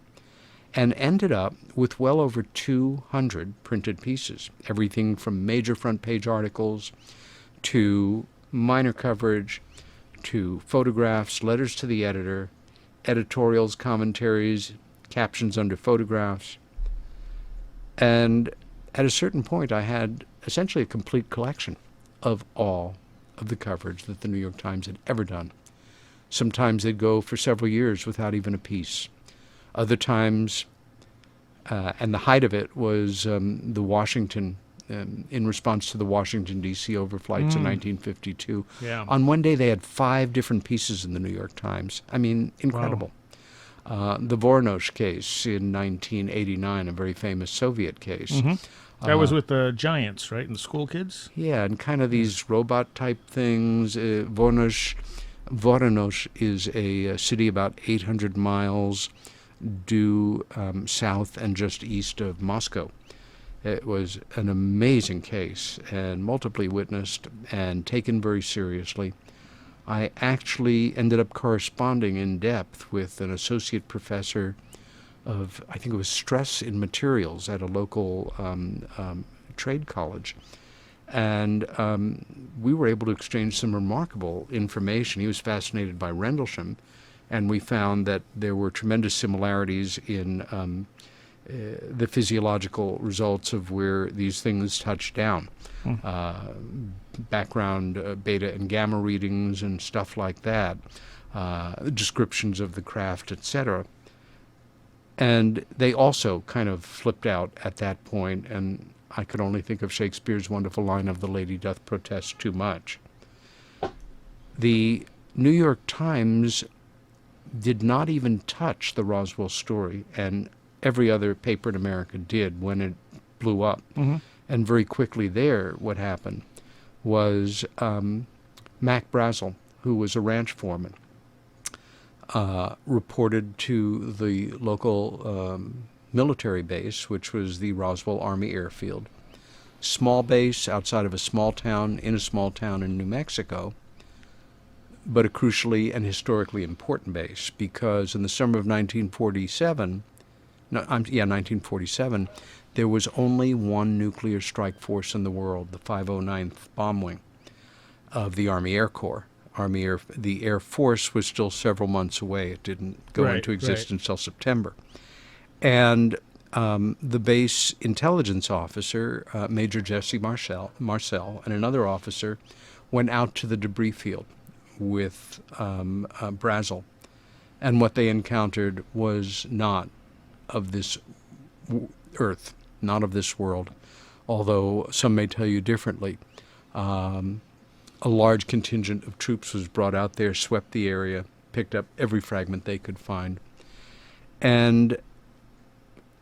[SPEAKER 3] and ended up with well over 200 printed pieces. Everything from major front page articles to minor coverage, to photographs, letters to the editor, editorials, commentaries, captions under photographs. And at a certain point, I had essentially a complete collection of all of the coverage that the New York Times had ever done. Sometimes they'd go for several years without even a piece. Other times, and the height of it was the Washington, in response to the Washington, D.C. overflights in 1952.
[SPEAKER 2] Yeah.
[SPEAKER 3] On one day, they had 5 different pieces in the New York Times. I mean, incredible. The Voronozh case in 1989, a very famous Soviet case.
[SPEAKER 2] That was with the giants, right, and the school kids?
[SPEAKER 3] Yeah, and kind of these robot-type things. Voronozh is a city about 800 miles due south and just east of Moscow. It was an amazing case and multiply witnessed and taken very seriously. I actually ended up corresponding in depth with an associate professor of, I think it was stress in materials at a local trade college. And we were able to exchange some remarkable information. He was fascinated by Rendlesham, and we found that there were tremendous similarities in the physiological results of where these things touch down. Background beta and gamma readings and stuff like that, descriptions of the craft, etc. And they also kind of flipped out at that point, and I could only think of Shakespeare's wonderful line of "The lady doth protest too much." The New York Times did not even touch the Roswell story, and every other paper in America did when it blew up. And very quickly there, what happened was Mac Brazel, who was a ranch foreman, reported to the local military base, which was the Roswell Army Airfield. Small base outside of a small town, in a small town in New Mexico, but a crucially and historically important base, because in the summer of 1947, there was only one nuclear strike force in the world, the 509th Bomb Wing of the Army Air Corps. The Air Force was still several months away. It didn't go into existence until September. And the base intelligence officer, Major Jesse Marcel, and another officer went out to the debris field with Brazel. And what they encountered was not of this Earth, not of this world, although some may tell you differently. A large contingent of troops was brought out there, swept the area, picked up every fragment they could find. And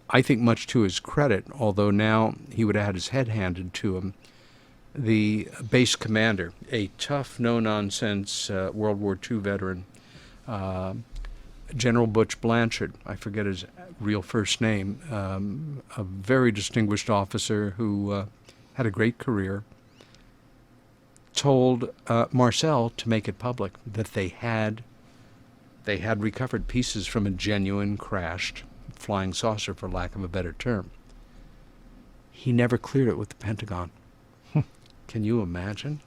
[SPEAKER 3] I think much to his credit, although now he would have had his head handed to him, the base commander, a tough, no-nonsense World War II veteran, General Butch Blanchard, I forget his real first name, a very distinguished officer who had a great career, told Marcel to make it public that they had recovered pieces from a genuine crashed flying saucer, for lack of a better term. He never cleared it with the Pentagon. Can you imagine?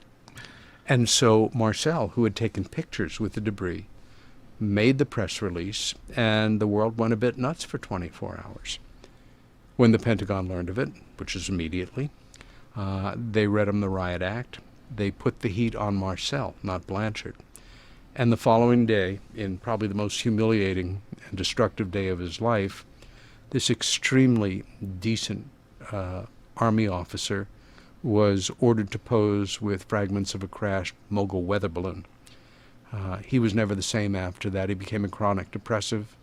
[SPEAKER 3] And so Marcel, who had taken pictures with the debris, made the press release, and the world went a bit nuts for 24 hours. When the Pentagon learned of it, which is immediately, they read him the riot act. They put the heat on Marcel, not Blanchard. And the following day, in probably the most humiliating and destructive day of his life, this extremely decent Army officer was ordered to pose with fragments of a crashed Mogul weather balloon. He was never the same after that. He became a chronic depressive,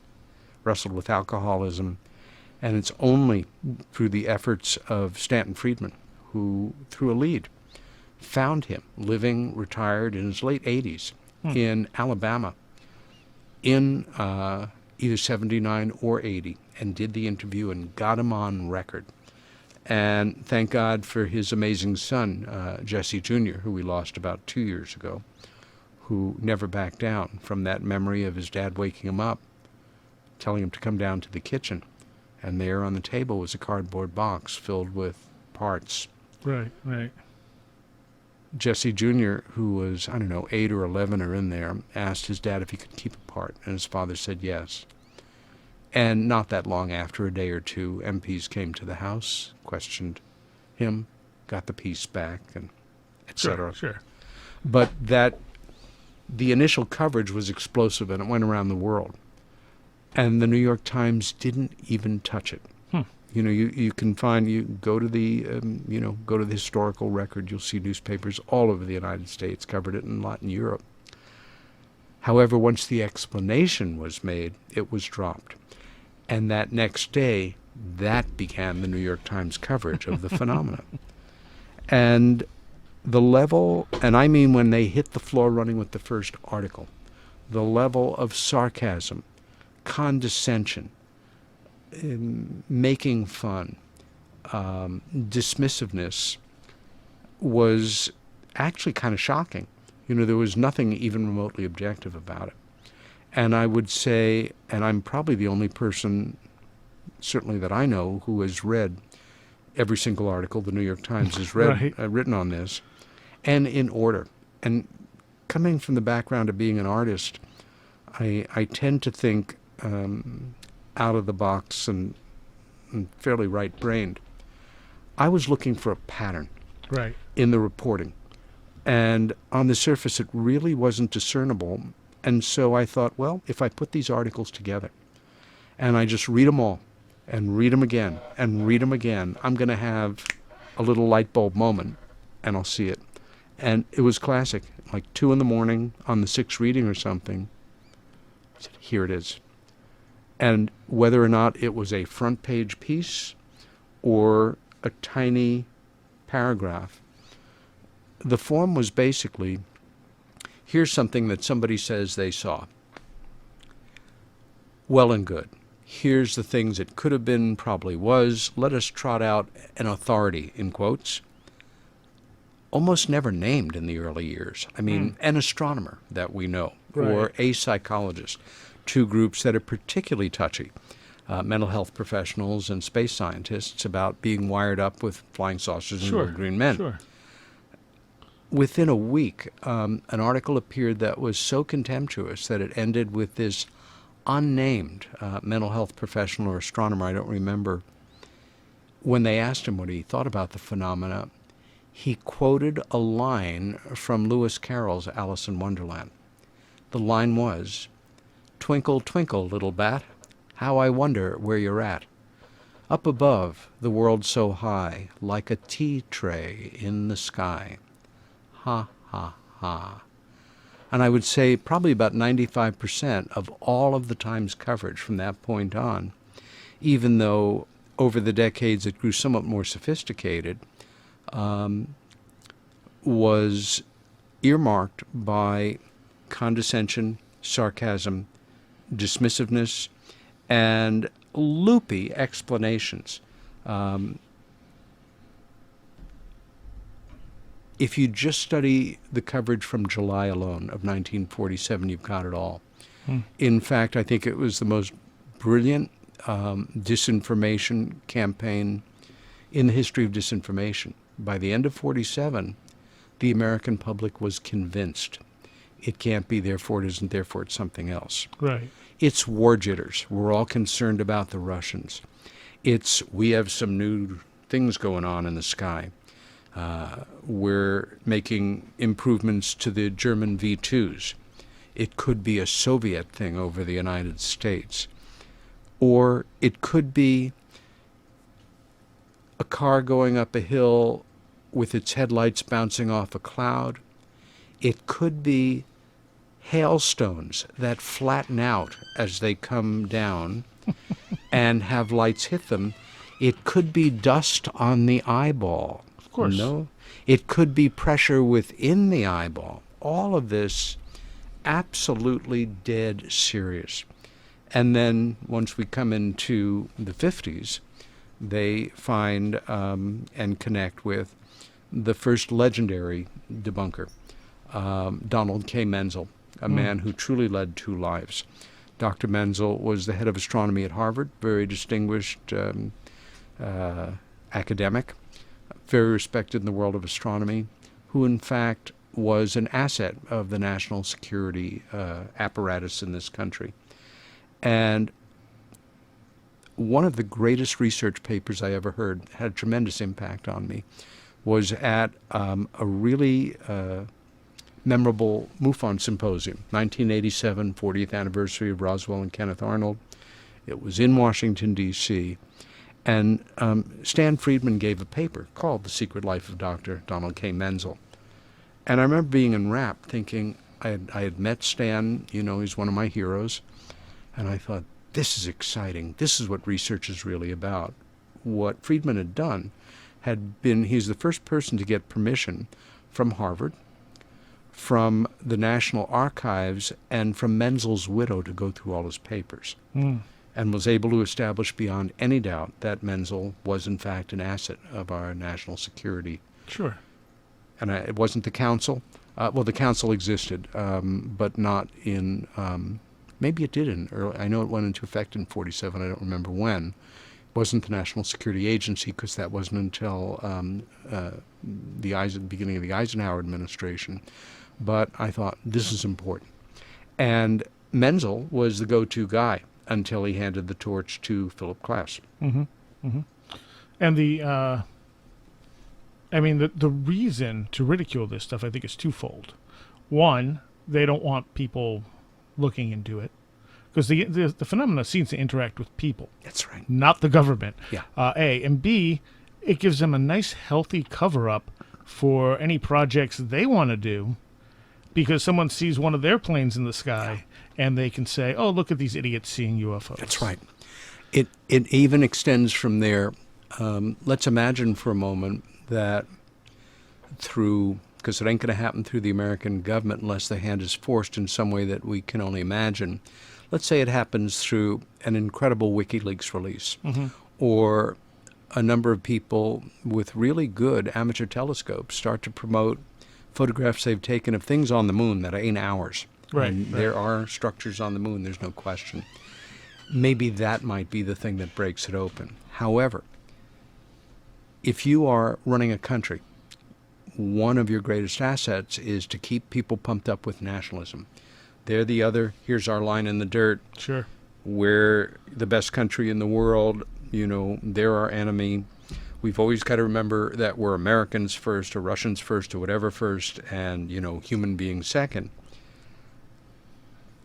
[SPEAKER 3] wrestled with alcoholism, and it's only through the efforts of Stanton Friedman, who, through a lead, found him living retired in his late 80s in Alabama in either 79 or 80, and did the interview and got him on record. And thank God for his amazing son, Jesse Jr., who we lost about 2 years ago, who never backed down from that memory of his dad waking him up, telling him to come down to the kitchen. And there on the table was a cardboard box filled with parts.
[SPEAKER 2] Right.
[SPEAKER 3] Jesse Jr., who was, 8 or 11 or in there, asked his dad if he could keep a part, and his father said yes. And not that long after, a day or two, MPs came to the house, questioned him, got the piece back, and et cetera.
[SPEAKER 2] Sure.
[SPEAKER 3] But the initial coverage was explosive, and it went around the world. And the New York Times didn't even touch it. You can find, you go to the historical record, you'll see newspapers all over the United States covered it, and a lot in Europe. However, once the explanation was made, it was dropped. And that next day, that began the New York Times coverage of the phenomenon. And the level, and I mean when they hit the floor running with the first article, the level of sarcasm, condescension, making fun, dismissiveness was actually kind of shocking. There was nothing even remotely objective about it. And I would say, and I'm probably the only person, certainly that I know, who has read every single article the New York Times has read,
[SPEAKER 2] Right.
[SPEAKER 3] Written on this, and in order. And coming from the background of being an artist, I tend to think out of the box and fairly right-brained. I was looking for a pattern in the reporting. And on the surface, it really wasn't discernible. And so I thought, well, if I put these articles together and I just read them all and read them again and read them again, I'm going to have a little light bulb moment, and I'll see it. And it was classic, like 2 a.m. on the 6th reading or something. I said, here it is. And whether or not it was a front page piece or a tiny paragraph, the form was basically, here's something that somebody says they saw. Well and good. Here's the things it could have been, probably was. Let us trot out an authority, in quotes, almost never named in the early years. I mean, an astronomer that we know, or a psychologist. 2 groups that are particularly touchy, mental health professionals and space scientists, about being wired up with flying saucers and little green men.
[SPEAKER 2] Sure.
[SPEAKER 3] Within a week, an article appeared that was so contemptuous that it ended with this unnamed mental health professional or astronomer, I don't remember, when they asked him what he thought about the phenomena, he quoted a line from Lewis Carroll's Alice in Wonderland. The line was, "Twinkle, twinkle, little bat, how I wonder where you're at. Up above, the world so high, like a tea tray in the sky. Ha, ha, aha. And I would say probably about 95% of all of the Times coverage from that point on, even though over the decades it grew somewhat more sophisticated, was earmarked by condescension, sarcasm, dismissiveness, and loopy explanations. If you just study the coverage from July alone of 1947, you've got it all. In fact, I think it was the most brilliant disinformation campaign in the history of disinformation. By the end of 47, the American public was convinced it can't be, therefore it isn't, therefore it's something else.
[SPEAKER 2] Right.
[SPEAKER 3] It's war jitters. We're all concerned about the Russians. It's we have some new things going on in the sky. We're making improvements to the German V2s. It could be a Soviet thing over the United States. Or it could be a car going up a hill with its headlights bouncing off a cloud. It could be hailstones that flatten out as they come down and have lights hit them. It could be dust on the eyeball.
[SPEAKER 2] Of course.
[SPEAKER 3] No, it could be pressure within the eyeball. All of this absolutely dead serious. And then once we come into the 50s, they find and connect with the first legendary debunker, Donald K. Menzel, a man who truly led two lives. Dr. Menzel was the head of astronomy at Harvard, very distinguished academic, very respected in the world of astronomy, who in fact was an asset of the national security apparatus in this country. And one of the greatest research papers I ever heard, had a tremendous impact on me, was at a really memorable MUFON symposium, 1987, 40th anniversary of Roswell and Kenneth Arnold. It was in Washington, D.C., and Stan Friedman gave a paper called The Secret Life of Dr. Donald K. Menzel. And I remember being enwrapped, thinking I had met Stan, you know, he's one of my heroes, and I thought, this is exciting. This is what research is really about. What Friedman had done had been, he's the first person to get permission from Harvard, from the National Archives, and from Menzel's widow to go through all his papers, and was able to establish beyond any doubt that Menzel was in fact an asset of our national security.
[SPEAKER 2] Sure.
[SPEAKER 3] And it wasn't the council. Well, the council existed, but not in, maybe it did in early, I know it went into effect in 47, I don't remember when. It wasn't the National Security Agency, because that wasn't until the beginning of the Eisenhower administration. But I thought, this is important. And Menzel was the go-to guy until he handed the torch to Philip Klass.
[SPEAKER 2] Mm-hmm. Mm-hmm. And the reason to ridicule this stuff, I think, is twofold. One, they don't want people looking into it, because the phenomena seems to interact with people.
[SPEAKER 3] That's right.
[SPEAKER 2] Not the government.
[SPEAKER 3] Yeah.
[SPEAKER 2] A. And B, it gives them a nice, healthy cover-up for any projects they want to do, because someone sees one of their planes in the sky, and they can say, oh, look at these idiots seeing UFOs.
[SPEAKER 3] That's right. It even extends from there. Let's imagine for a moment that through, because it ain't going to happen through the American government unless the hand is forced in some way that we can only imagine. Let's say it happens through an incredible WikiLeaks release, or a number of people with really good amateur telescopes start to promote photographs they've taken of things on the moon that ain't ours.
[SPEAKER 2] Right.
[SPEAKER 3] And there are structures on the moon, there's no question. Maybe that might be the thing that breaks it open. However, if you are running a country, one of your greatest assets is to keep people pumped up with nationalism. They're the other, here's our line in the dirt.
[SPEAKER 2] Sure.
[SPEAKER 3] We're the best country in the world, you know, they're our enemy. We've always got to remember that we're Americans first, or Russians first, or whatever first, and, you know, human beings second.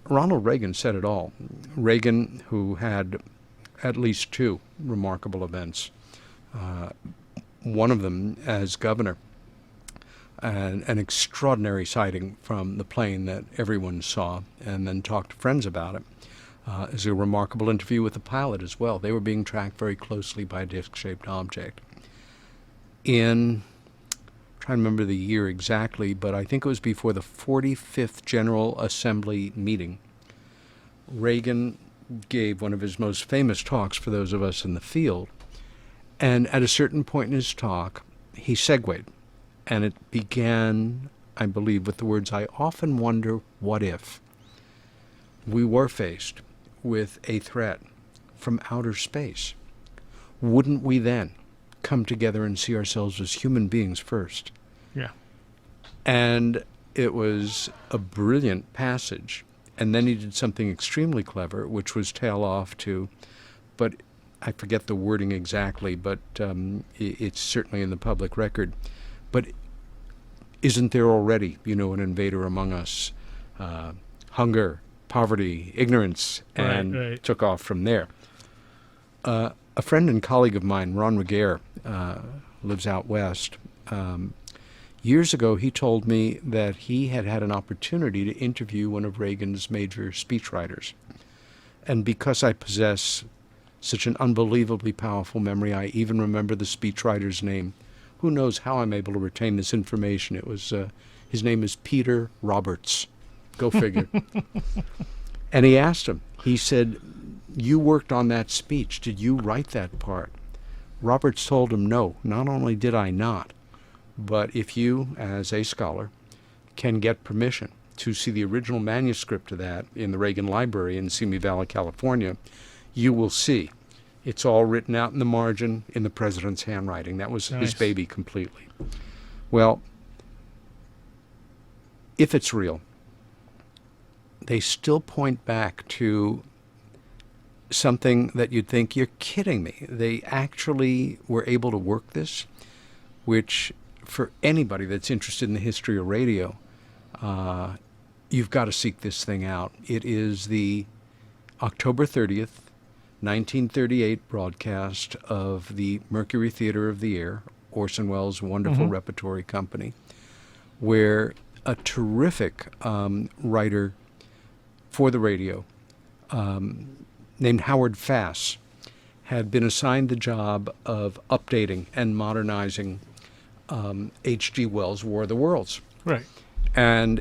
[SPEAKER 3] Ronald Reagan said it all. Reagan, who had at least two remarkable events, one of them as governor, an extraordinary sighting from the plane that everyone saw, and then talked to friends about it. It was a remarkable interview with the pilot as well. They were being tracked very closely by a disc-shaped object. I'm trying to remember the year exactly, but I think it was before the 45th General Assembly meeting. Reagan gave one of his most famous talks for those of us in the field, and at a certain point in his talk, he segued, and it began, I believe, with the words, "I often wonder, what if we were faced with a threat from outer space? Wouldn't we then come together and see ourselves as human beings first?"
[SPEAKER 2] Yeah.
[SPEAKER 3] And it was a brilliant passage. And then he did something extremely clever, which was tail off to, but I forget the wording exactly, but it's certainly in the public record. But isn't there already, an invader among us? Hunger, poverty, ignorance, and
[SPEAKER 2] right.
[SPEAKER 3] Took off from there. A friend and colleague of mine, Ron Regehr, lives out west. Years ago, he told me that he had had an opportunity to interview one of Reagan's major speechwriters. And because I possess such an unbelievably powerful memory, I even remember the speechwriter's name. Who knows how I'm able to retain this information? It was his name is Peter Roberts. Go figure. And he asked him, he said, "You worked on that speech. Did you write that part?" Roberts told him, "No, not only did I not, but if you, as a scholar, can get permission to see the original manuscript of that in the Reagan Library in Simi Valley, California, you will see it's all written out in the margin in the president's handwriting." That was his baby completely. Well, if it's real, they still point back to something that you'd think, you're kidding me. They actually were able to work this, which for anybody that's interested in the history of radio, you've got to seek this thing out. It is the October 30th, 1938 broadcast of the Mercury Theater of the Air, Orson Welles' wonderful repertory company, where a terrific writer for the radio named Howard Fass had been assigned the job of updating and modernizing H.G. Wells' War of the Worlds.
[SPEAKER 2] Right.
[SPEAKER 3] And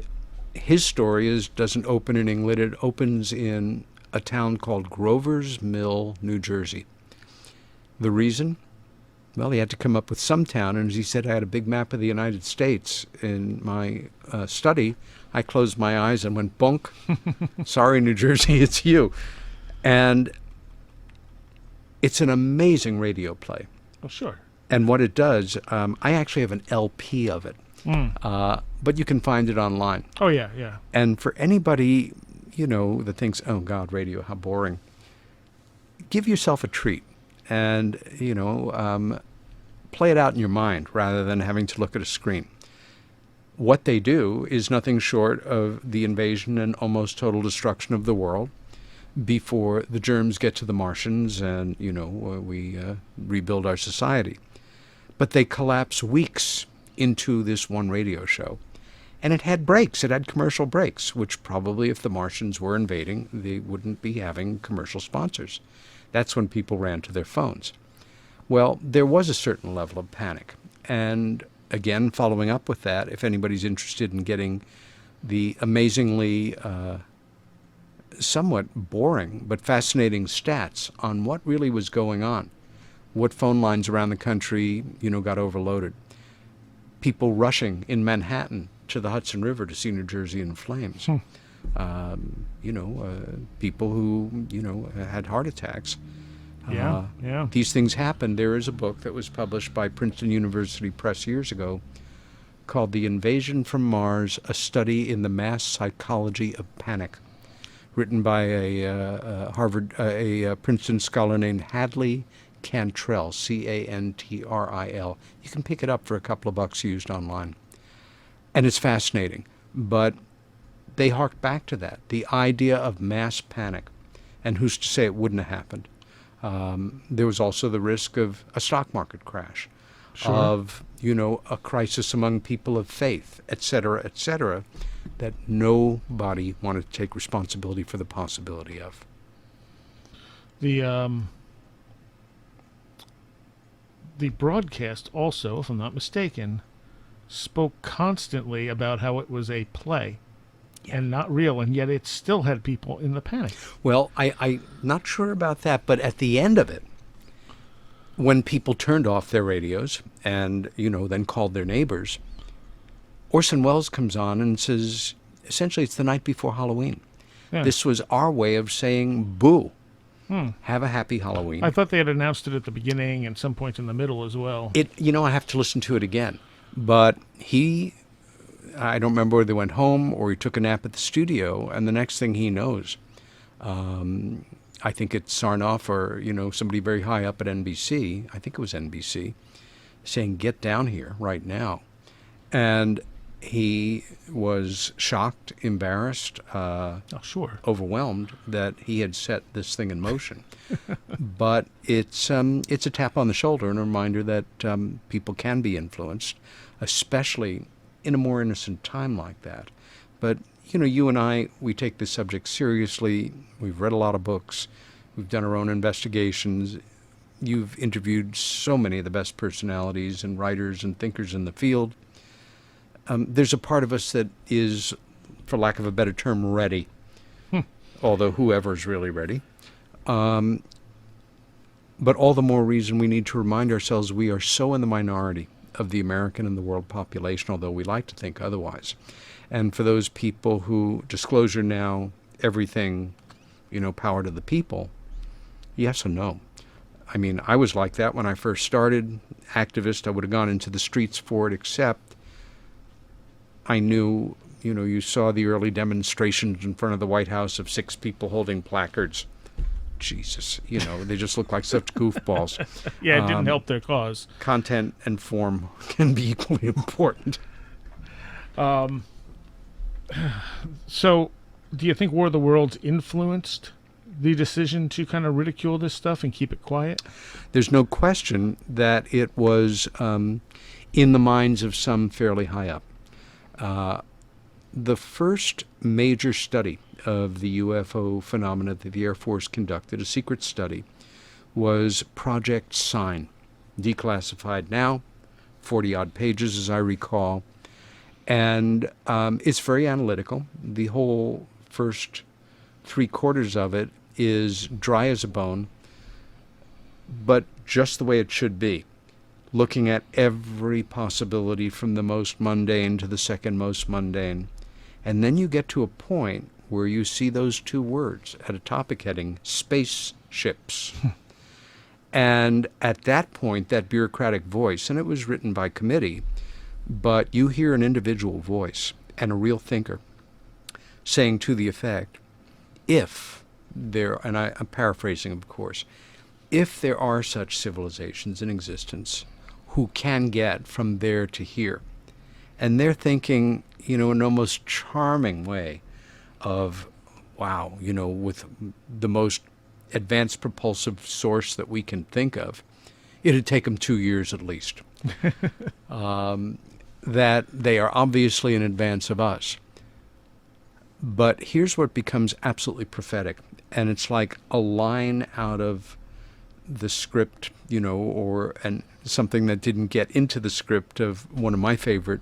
[SPEAKER 3] his story doesn't open in England. It opens in a town called Grover's Mill, New Jersey. The reason? Well, he had to come up with some town, and as he said, I had a big map of the United States in my study. I closed my eyes and went, bonk. Sorry, New Jersey, it's you. And it's an amazing radio play.
[SPEAKER 2] Oh, sure.
[SPEAKER 3] And what it does, I actually have an LP of it, but you can find it online.
[SPEAKER 2] Oh, yeah, yeah.
[SPEAKER 3] And for anybody, that thinks, oh, God, radio, how boring, give yourself a treat and, play it out in your mind rather than having to look at a screen. What they do is nothing short of the invasion and almost total destruction of the world before the germs get to the Martians and, we rebuild our society. But they collapse weeks into this one radio show. And it had breaks. It had commercial breaks, which probably if the Martians were invading, they wouldn't be having commercial sponsors. That's when people ran to their phones. Well, there was a certain level of panic. And again, following up with that, if anybody's interested in getting the amazingly somewhat boring but fascinating stats on what really was going on, what phone lines around the country, got overloaded, people rushing in Manhattan to the Hudson River to see New Jersey in flames, people who, had heart attacks.
[SPEAKER 2] Yeah.
[SPEAKER 3] These things happen. There is a book that was published by Princeton University Press years ago called The Invasion from Mars, A Study in the Mass Psychology of Panic, written by a Princeton scholar named Hadley Cantrell, Cantril. You can pick it up for a couple of bucks used online. And it's fascinating. But they hark back to that, the idea of mass panic. And who's to say it wouldn't have happened? There was also the risk of a stock market crash. of, a crisis among people of faith, et cetera, that nobody wanted to take responsibility for the possibility of.
[SPEAKER 2] The broadcast also, if I'm not mistaken, spoke constantly about how it was a play and not real, and yet it still had people in the panic.
[SPEAKER 3] Well, I'm not sure about that, but at the end of it, when people turned off their radios and, then called their neighbors, Orson Welles comes on and says, essentially, it's the night before Halloween.
[SPEAKER 2] Yeah.
[SPEAKER 3] This was our way of saying, boo, have a happy Halloween.
[SPEAKER 2] I thought they had announced it at the beginning and some point in the middle as well.
[SPEAKER 3] I have to listen to it again. But I don't remember whether they went home or he took a nap at the studio, and the next thing he knows, I think it's Sarnoff or, somebody very high up at NBC, I think it was NBC, saying, get down here right now. And he was shocked, embarrassed, overwhelmed that he had set this thing in motion. But it's a tap on the shoulder and a reminder that people can be influenced, especially in a more innocent time like that. But, you and I, we take this subject seriously. We've read a lot of books. We've done our own investigations. You've interviewed so many of the best personalities and writers and thinkers in the field. There's a part of us that is, for lack of a better term, ready, although whoever's really ready. But all the more reason we need to remind ourselves we are so in the minority of the American and the world population, although we like to think otherwise. And for those people who, disclosure now, everything, power to the people, yes or no? I mean, I was like that when I first started, activist. I would have gone into the streets for it, except I knew, you saw the early demonstrations in front of the White House of 6 people holding placards. Jesus, they just look like such goofballs.
[SPEAKER 2] Yeah, it didn't help their cause.
[SPEAKER 3] Content and form can be equally important.
[SPEAKER 2] So, do you think War of the Worlds influenced the decision to kind of ridicule this stuff and keep it quiet?
[SPEAKER 3] There's no question that it was in the minds of some fairly high up. The first major study of the UFO phenomena that the Air Force conducted, a secret study, was Project Sign, declassified now, 40-odd pages as I recall, and it's very analytical. The whole first 3/4 of it is dry as a bone, but just the way it should be, looking at every possibility from the most mundane to the second most mundane. And then you get to a point where you see those 2 words at a topic heading, spaceships. And at that point, that bureaucratic voice, and it was written by committee, but you hear an individual voice and a real thinker saying to the effect, if there, and I'm paraphrasing, of course, if there are such civilizations in existence who can get from there to here, and they're thinking, in an almost charming way of, wow, with the most advanced propulsive source that we can think of, it'd take them 2 years at least. That they are obviously in advance of us. But here's what becomes absolutely prophetic, and it's like a line out of the script, or something that didn't get into the script of one of my favorite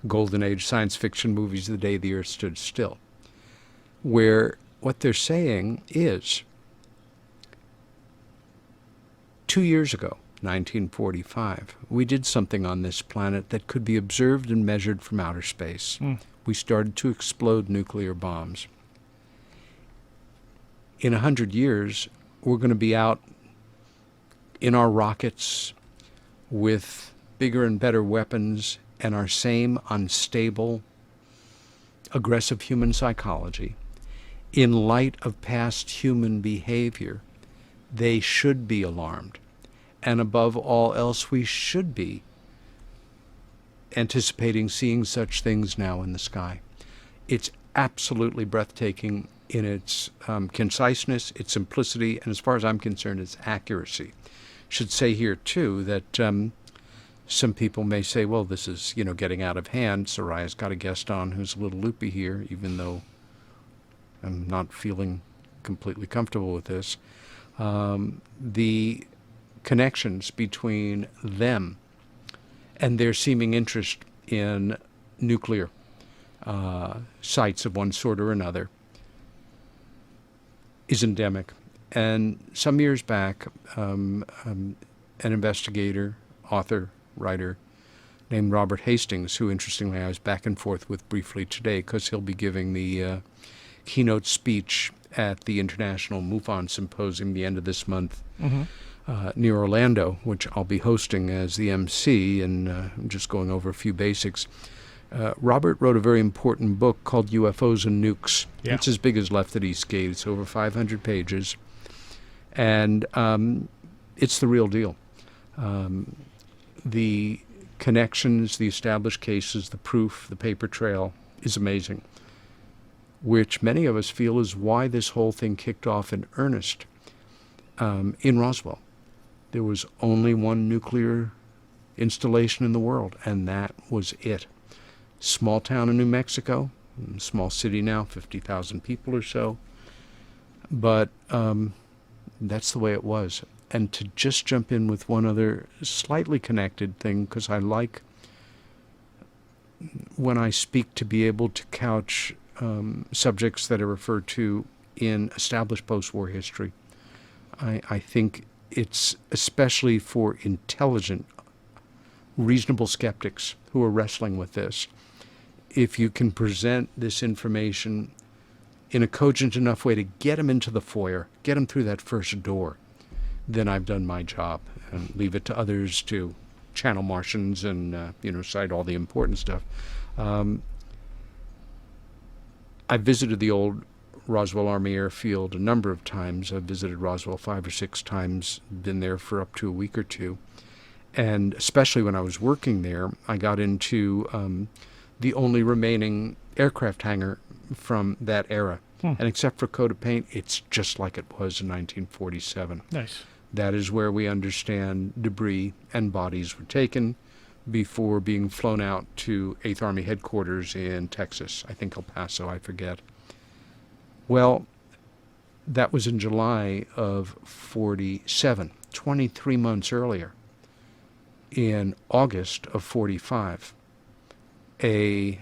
[SPEAKER 3] Golden Age science fiction movies, The Day the Earth Stood Still, where what they're saying is, 2 years ago, 1945, we did something on this planet that could be observed and measured from outer space. We started to explode nuclear bombs. In 100 years, we're going to be out in our rockets with bigger and better weapons and our same unstable, aggressive human psychology. In light of past human behavior, they should be alarmed. And above all else, we should be anticipating seeing such things now in the sky. It's absolutely breathtaking in its conciseness, its simplicity, and as far as I'm concerned, its accuracy. Should say here, too, that Some people may say, well, this is, getting out of hand. Soraya's got a guest on who's a little loopy here, even though I'm not feeling completely comfortable with this. The connections between them and their seeming interest in nuclear sites of one sort or another is endemic. And some years back, an investigator, author, writer named Robert Hastings, who interestingly I was back and forth with briefly today because he'll be giving the keynote speech at the International MUFON Symposium the end of this month near Orlando, which I'll be hosting as the MC, and I'm just going over a few basics. Robert wrote a very important book called UFOs and Nukes.
[SPEAKER 2] Yeah.
[SPEAKER 3] It's as big as Left at Eastgate. It's over 500 pages. And it's the real deal. The connections, the established cases, the proof, the paper trail is amazing, which many of us feel is why this whole thing kicked off in earnest in Roswell. There was only one nuclear installation in the world, and that was it. Small town in New Mexico, small city now, 50,000 people or so, but that's the way it was. And to just jump in with one other slightly connected thing, because I like, when I speak, to be able to couch subjects that are referred to in established post-war history. I think it's especially for intelligent, reasonable skeptics who are wrestling with this. If you can present this information in a cogent enough way to get them into the foyer, get them through that first door, then I've done my job, and leave it to others to channel Martians and cite all the important stuff. I visited the old Roswell Army Airfield a number of times. I've visited Roswell 5 or 6 times, been there for up to a week or two. And especially when I was working there, I got into the only remaining aircraft hangar from that era. And except for coat of paint, it's just like it was in 1947.
[SPEAKER 2] Nice.
[SPEAKER 3] That is where we understand debris and bodies were taken before being flown out to 8th Army headquarters in Texas. I think El Paso, I forget. Well, that was in July of 47, 23 months earlier. In August of 45, I'd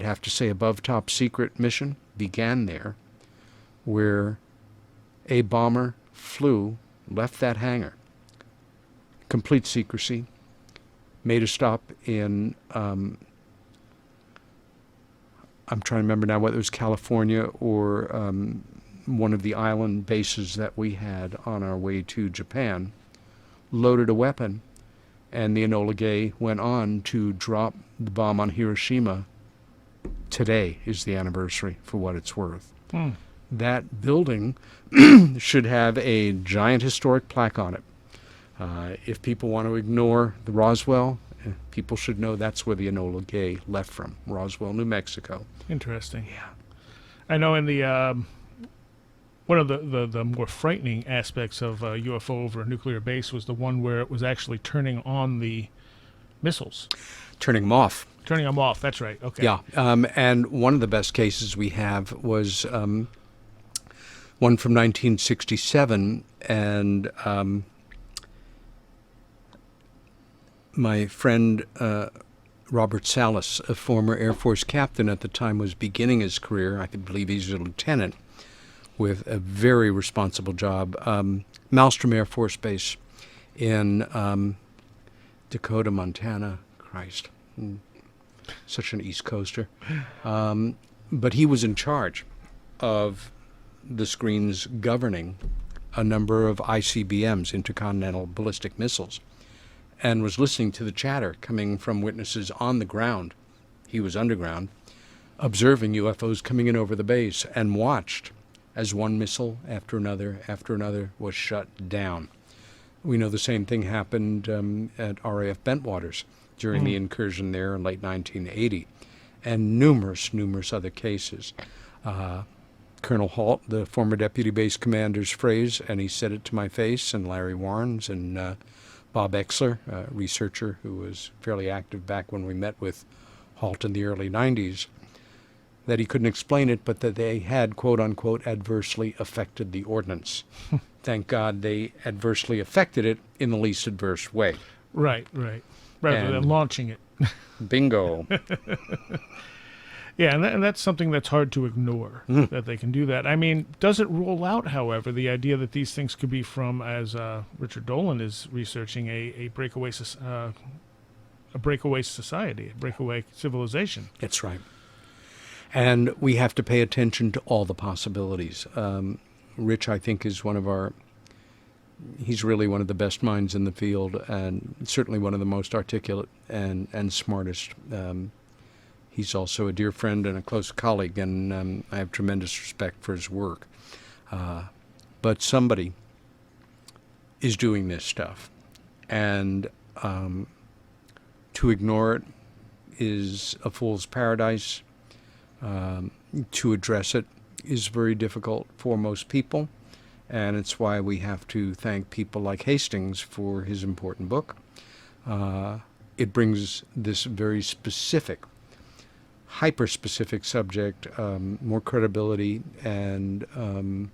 [SPEAKER 3] have to say above top secret mission began there, where a bomber left that hangar, complete secrecy, made a stop in, I'm trying to remember now whether it was California or one of the island bases that we had on our way to Japan, loaded a weapon, and the Enola Gay went on to drop the bomb on Hiroshima. Today is the anniversary, for what it's worth. That building should have a giant historic plaque on it. If people want to ignore the Roswell, people should know that's where the Enola Gay left from, Roswell, New Mexico.
[SPEAKER 2] Interesting.
[SPEAKER 3] Yeah.
[SPEAKER 2] I know in the one of the more frightening aspects of a UFO over a nuclear base was the one where it was actually turning on the missiles.
[SPEAKER 3] Turning them off.
[SPEAKER 2] Turning them off, that's right. Okay.
[SPEAKER 3] Yeah, and one of the best cases we have was one from 1967, and my friend Robert Salas, a former Air Force captain at the time, was beginning his career. I believe he's a lieutenant with a very responsible job. Malmstrom Air Force Base in Dakota, Montana. Christ. Such an East Coaster. But he was in charge of the screens governing a number of ICBMs, intercontinental ballistic missiles, and was listening to the chatter coming from witnesses on the ground. He was underground, observing UFOs coming in over the base, and watched as one missile after another was shut down. We know the same thing happened at RAF Bentwaters during the incursion there in late 1980, and numerous other cases. Colonel Halt, the former deputy base commander's phrase, and he said it to my face, and Larry Warren's, and Bob Exler, a researcher who was fairly active back when we met with Halt in the early 90s, that he couldn't explain it, but that they had, quote-unquote, adversely affected the ordnance. Thank God they adversely affected it in the least adverse way.
[SPEAKER 2] Right. Rather than launching it.
[SPEAKER 3] Bingo.
[SPEAKER 2] Yeah, and that's something that's hard to ignore, that they can do that. I mean, does it rule out, however, the idea that these things could be from, as Richard Dolan is researching, a breakaway society, a breakaway civilization?
[SPEAKER 3] That's right. And we have to pay attention to all the possibilities. Rich, I think, is he's really one of the best minds in the field, and certainly one of the most articulate and smartest. He's also a dear friend and a close colleague, and I have tremendous respect for his work. But somebody is doing this stuff, and to ignore it is a fool's paradise. To address it is very difficult for most people, and it's why we have to thank people like Hastings for his important book. It brings this very specific, hyper-specific subject more credibility, and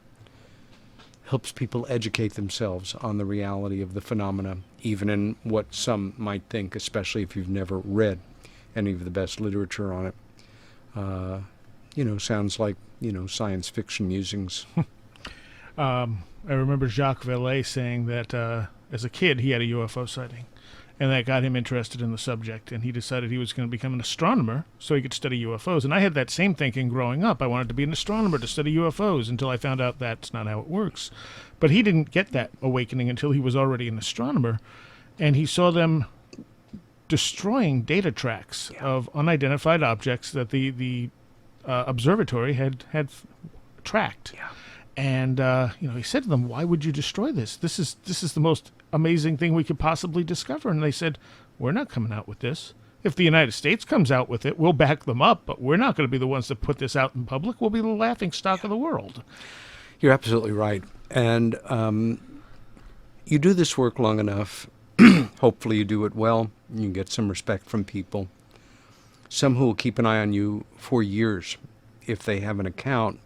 [SPEAKER 3] helps people educate themselves on the reality of the phenomena, even in what some might think, especially if you've never read any of the best literature on it. Sounds like, science fiction musings.
[SPEAKER 2] I remember Jacques Vallée saying that as a kid he had a UFO sighting, and that got him interested in the subject, and he decided he was going to become an astronomer so he could study UFOs. And I had that same thinking growing up. I wanted to be an astronomer to study UFOs until I found out that's not how it works. But he didn't get that awakening until he was already an astronomer, and he saw them destroying data tracks of unidentified objects that the observatory had tracked.
[SPEAKER 3] Yeah.
[SPEAKER 2] And he said to them, "Why would you destroy this? This is the most amazing thing we could possibly discover." And they said, "We're not coming out with this. If the United States comes out with it, we'll back them up, but we're not going to be the ones that put this out in public. We'll be the laughing stock of the world."
[SPEAKER 3] You're absolutely right. And you do this work long enough, hopefully you do it well, and you get some respect from people. Some who will keep an eye on you for years if they have an account,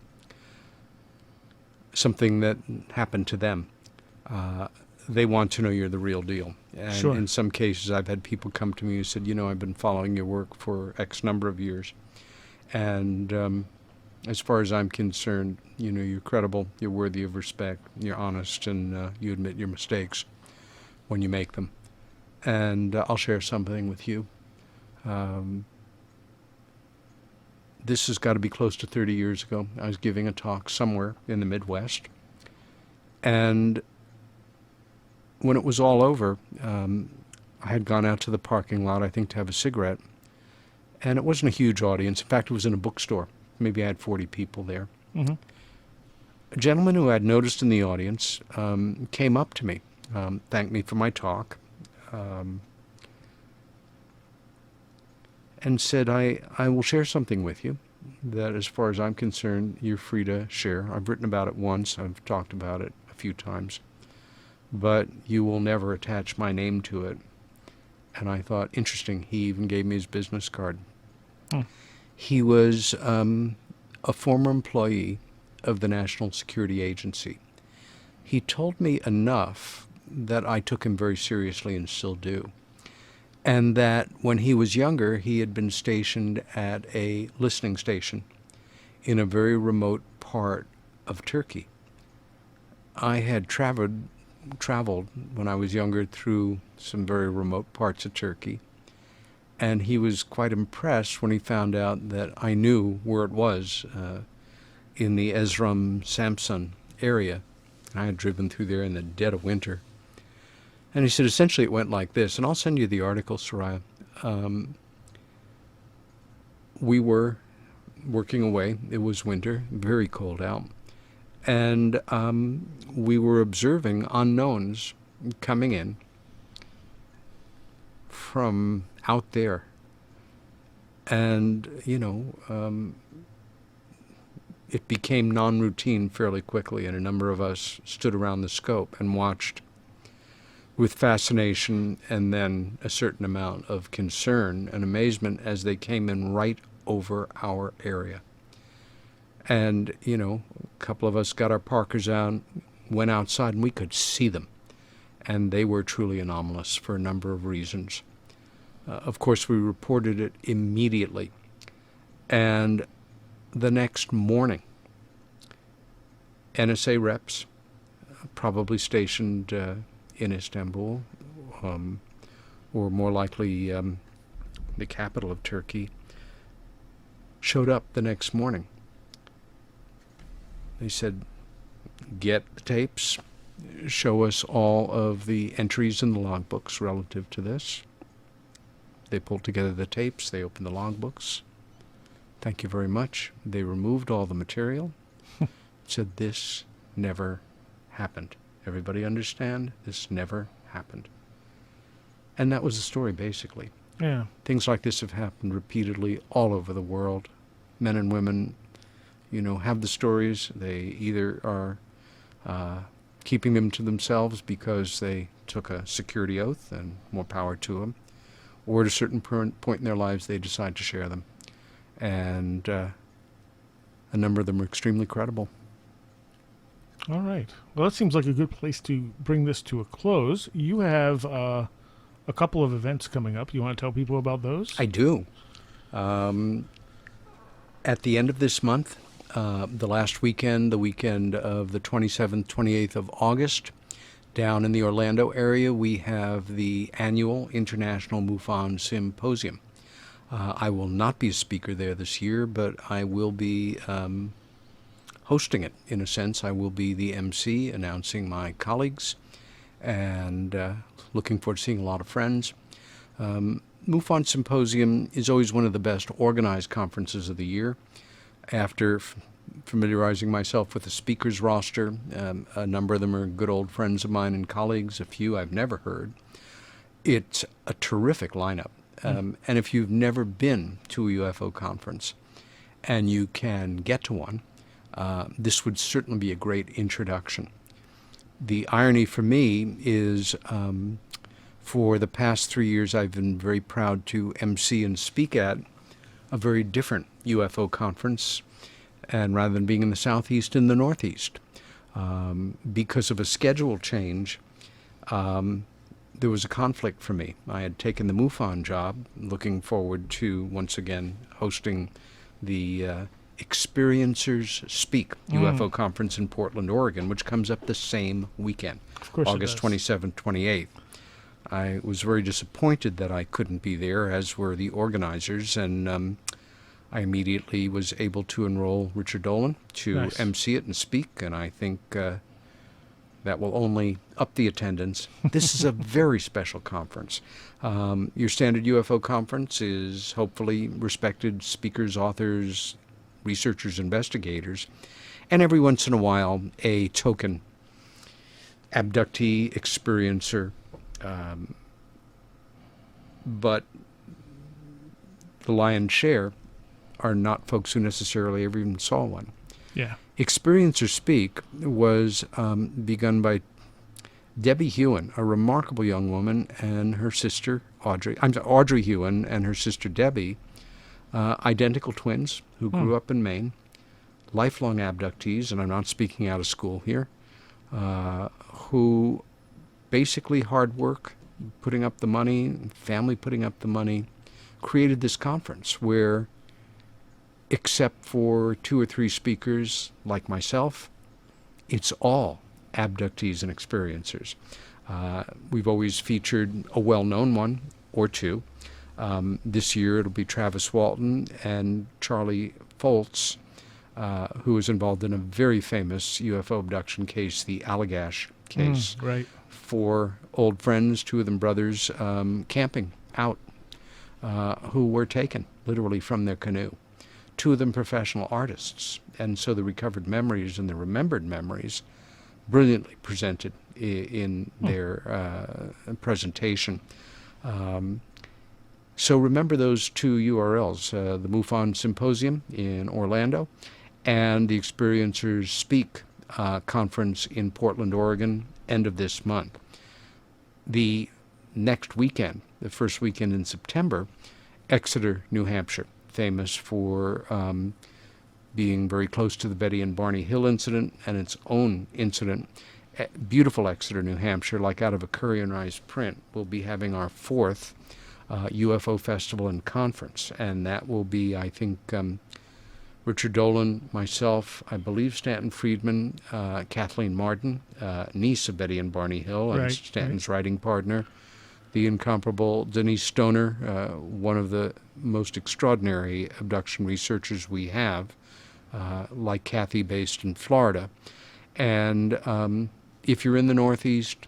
[SPEAKER 3] something that happened to them. They want to know you're the real deal. And
[SPEAKER 2] Sure.
[SPEAKER 3] In some cases, I've had people come to me who said, I've been following your work for X number of years. And as far as I'm concerned, you're credible, you're worthy of respect, you're honest, and you admit your mistakes when you make them. And I'll share something with you. This has got to be close to 30 years ago. I was giving a talk somewhere in the Midwest. And when it was all over, I had gone out to the parking lot, I think, to have a cigarette. And it wasn't a huge audience. In fact, it was in a bookstore. Maybe I had 40 people there.
[SPEAKER 2] Mm-hmm.
[SPEAKER 3] A gentleman who I had noticed in the audience came up to me, thanked me for my talk, and said, I will share something with you that, as far as I'm concerned, you're free to share. I've written about it once. I've talked about it a few times. But you will never attach my name to it. And I thought, interesting. He even gave me his business card.
[SPEAKER 2] Hmm.
[SPEAKER 3] He was a former employee of the National Security Agency. He told me enough that I took him very seriously and still do. And that when he was younger, he had been stationed at a listening station in a very remote part of Turkey. I had traveled when I was younger through some very remote parts of Turkey, and he was quite impressed when he found out that I knew where it was, in the Ezrum Samsun area. I had driven through there in the dead of winter. And he said, essentially it went like this, and I'll send you the article, Soraya. We were working away. It was winter, very cold out. And we were observing unknowns coming in from out there. And, it became non-routine fairly quickly, and a number of us stood around the scope and watched with fascination and then a certain amount of concern and amazement as they came in right over our area. And, you know, a couple of us got our parkers out, went outside, and we could see them. And they were truly anomalous for a number of reasons. Of course, we reported it immediately. And the next morning, NSA reps, probably stationed in Istanbul, or more likely the capital of Turkey, showed up the next morning. They said, get the tapes, show us all of the entries in the logbooks relative to this. They pulled together the tapes, they opened the logbooks. Thank you very much. They removed all the material, said this never happened. Everybody understand? This never happened. And that was the story, basically.
[SPEAKER 2] Yeah.
[SPEAKER 3] Things like this have happened repeatedly all over the world. Men and women, you know, have the stories. They either are keeping them to themselves because they took a security oath, and more power to them, or at a certain point in their lives they decide to share them. And a number of them are extremely credible.
[SPEAKER 2] All right. Well, that seems like a good place to bring this to a close. You have a couple of events coming up. You want to tell people about those?
[SPEAKER 3] I do. At the end of this month, the last weekend, the weekend of the 27th, 28th of August, down in the Orlando area, we have the annual International MUFON Symposium. I will not be a speaker there this year, but I will be hosting it, in a sense. I will be the MC, announcing my colleagues, and looking forward to seeing a lot of friends. MUFON Symposium is always one of the best organized conferences of the year. After familiarizing myself with the speakers roster, a number of them are good old friends of mine and colleagues, a few I've never heard. It's a terrific lineup. And if you've never been to a UFO conference and you can get to one, this would certainly be a great introduction. The irony for me is for the past 3 years I've been very proud to MC and speak at a very different UFO conference, and rather than being in the southeast, in the northeast. Because of a schedule change, there was a conflict for me. I had taken the MUFON job, looking forward to, once again, hosting the Experiencers Speak UFO conference in Portland, Oregon, which comes up the same weekend, August 27th, 28th. I was very disappointed that I couldn't be there, as were the organizers, and I immediately was able to enroll Richard Dolan to MC it and speak, and I think that will only up the attendance. This is a very special conference. Your standard UFO conference is hopefully respected speakers, authors, researchers, investigators, and every once in a while a token abductee, experiencer, but the lion's share are not folks who necessarily ever even saw one.
[SPEAKER 2] Yeah.
[SPEAKER 3] Experiencers Speak was begun by Debbie Hewen, a remarkable young woman, and her sister Audrey Hewen and her sister Debbie, identical twins who grew up in Maine, lifelong abductees, and I'm not speaking out of school here, who basically hard work, putting up the money, family putting up the money, created this conference where, except for 2 or 3 speakers like myself, it's all abductees and experiencers. We've always featured a well-known one or two. This year it'll be Travis Walton and Charlie Foltz, who was involved in a very famous UFO abduction case, the Allagash case.
[SPEAKER 2] Right.
[SPEAKER 3] 4 old friends, 2 of them brothers, camping out, who were taken literally from their canoe. 2 of them professional artists, and so the recovered memories and the remembered memories brilliantly presented in their presentation. So remember those 2 URLs, the MUFON Symposium in Orlando and the Experiencers Speak conference in Portland, Oregon, end of this month. the next weekend, the first weekend in September, Exeter, New Hampshire, famous for being very close to the Betty and Barney Hill incident and its own incident. Beautiful Exeter, New Hampshire, like out of a Currierized print. We'll be having our 4th UFO festival and conference, and that will be, I think, Richard Dolan, myself, I believe Stanton Friedman, Kathleen Martin, niece of Betty and Barney Hill, and Stanton's writing partner, the incomparable Denise Stoner, one of the most extraordinary abduction researchers we have, like Kathy, based in Florida. And if you're in the Northeast,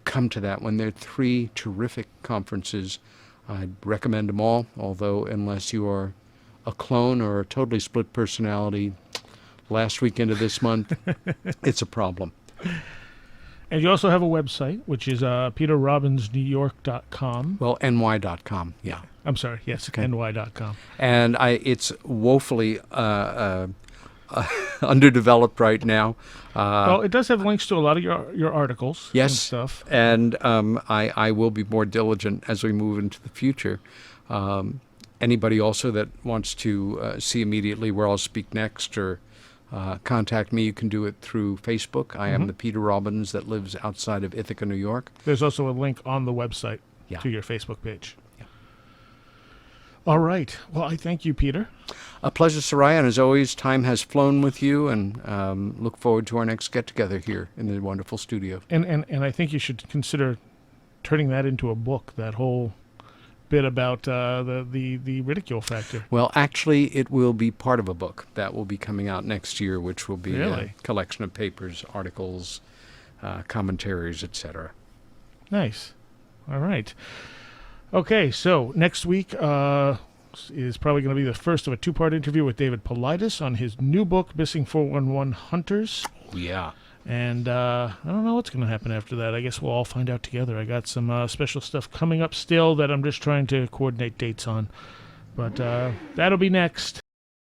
[SPEAKER 3] come to that one. There are 3 terrific conferences. I'd recommend them all, although unless you are a clone or a totally split personality, last weekend of this month, it's a problem.
[SPEAKER 2] And you also have a website, which is peterrobbinsnewyork.com.
[SPEAKER 3] Well, ny.com, yeah.
[SPEAKER 2] I'm sorry, yes, okay. ny.com.
[SPEAKER 3] And it's woefully underdeveloped right now.
[SPEAKER 2] Well, it does have links to a lot of your articles and stuff.
[SPEAKER 3] And I will be more diligent as we move into the future. Anybody also that wants to see immediately where I'll speak next or contact me, you can do it through Facebook. I am the Peter Robbins that lives outside of Ithaca, New York.
[SPEAKER 2] There's also a link on the website to your Facebook page. Yeah. All right. Well, I thank you, Peter.
[SPEAKER 3] A pleasure, Soraya, and as always, time has flown with you, and look forward to our next get-together here in the wonderful studio.
[SPEAKER 2] And I think you should consider turning that into a book, that whole bit about the Ridicule Factor.
[SPEAKER 3] Well, actually, it will be part of a book that will be coming out next year, which will be a collection of papers, articles, commentaries, etc.
[SPEAKER 2] Nice. All right. Okay, so next week is probably going to be the first of a 2-part interview with David Paulides on his new book, Missing 411 Hunters.
[SPEAKER 3] Oh, yeah.
[SPEAKER 2] And I don't know what's going to happen after that. I guess we'll all find out together. I got some special stuff coming up still that I'm just trying to coordinate dates on. But that'll be next.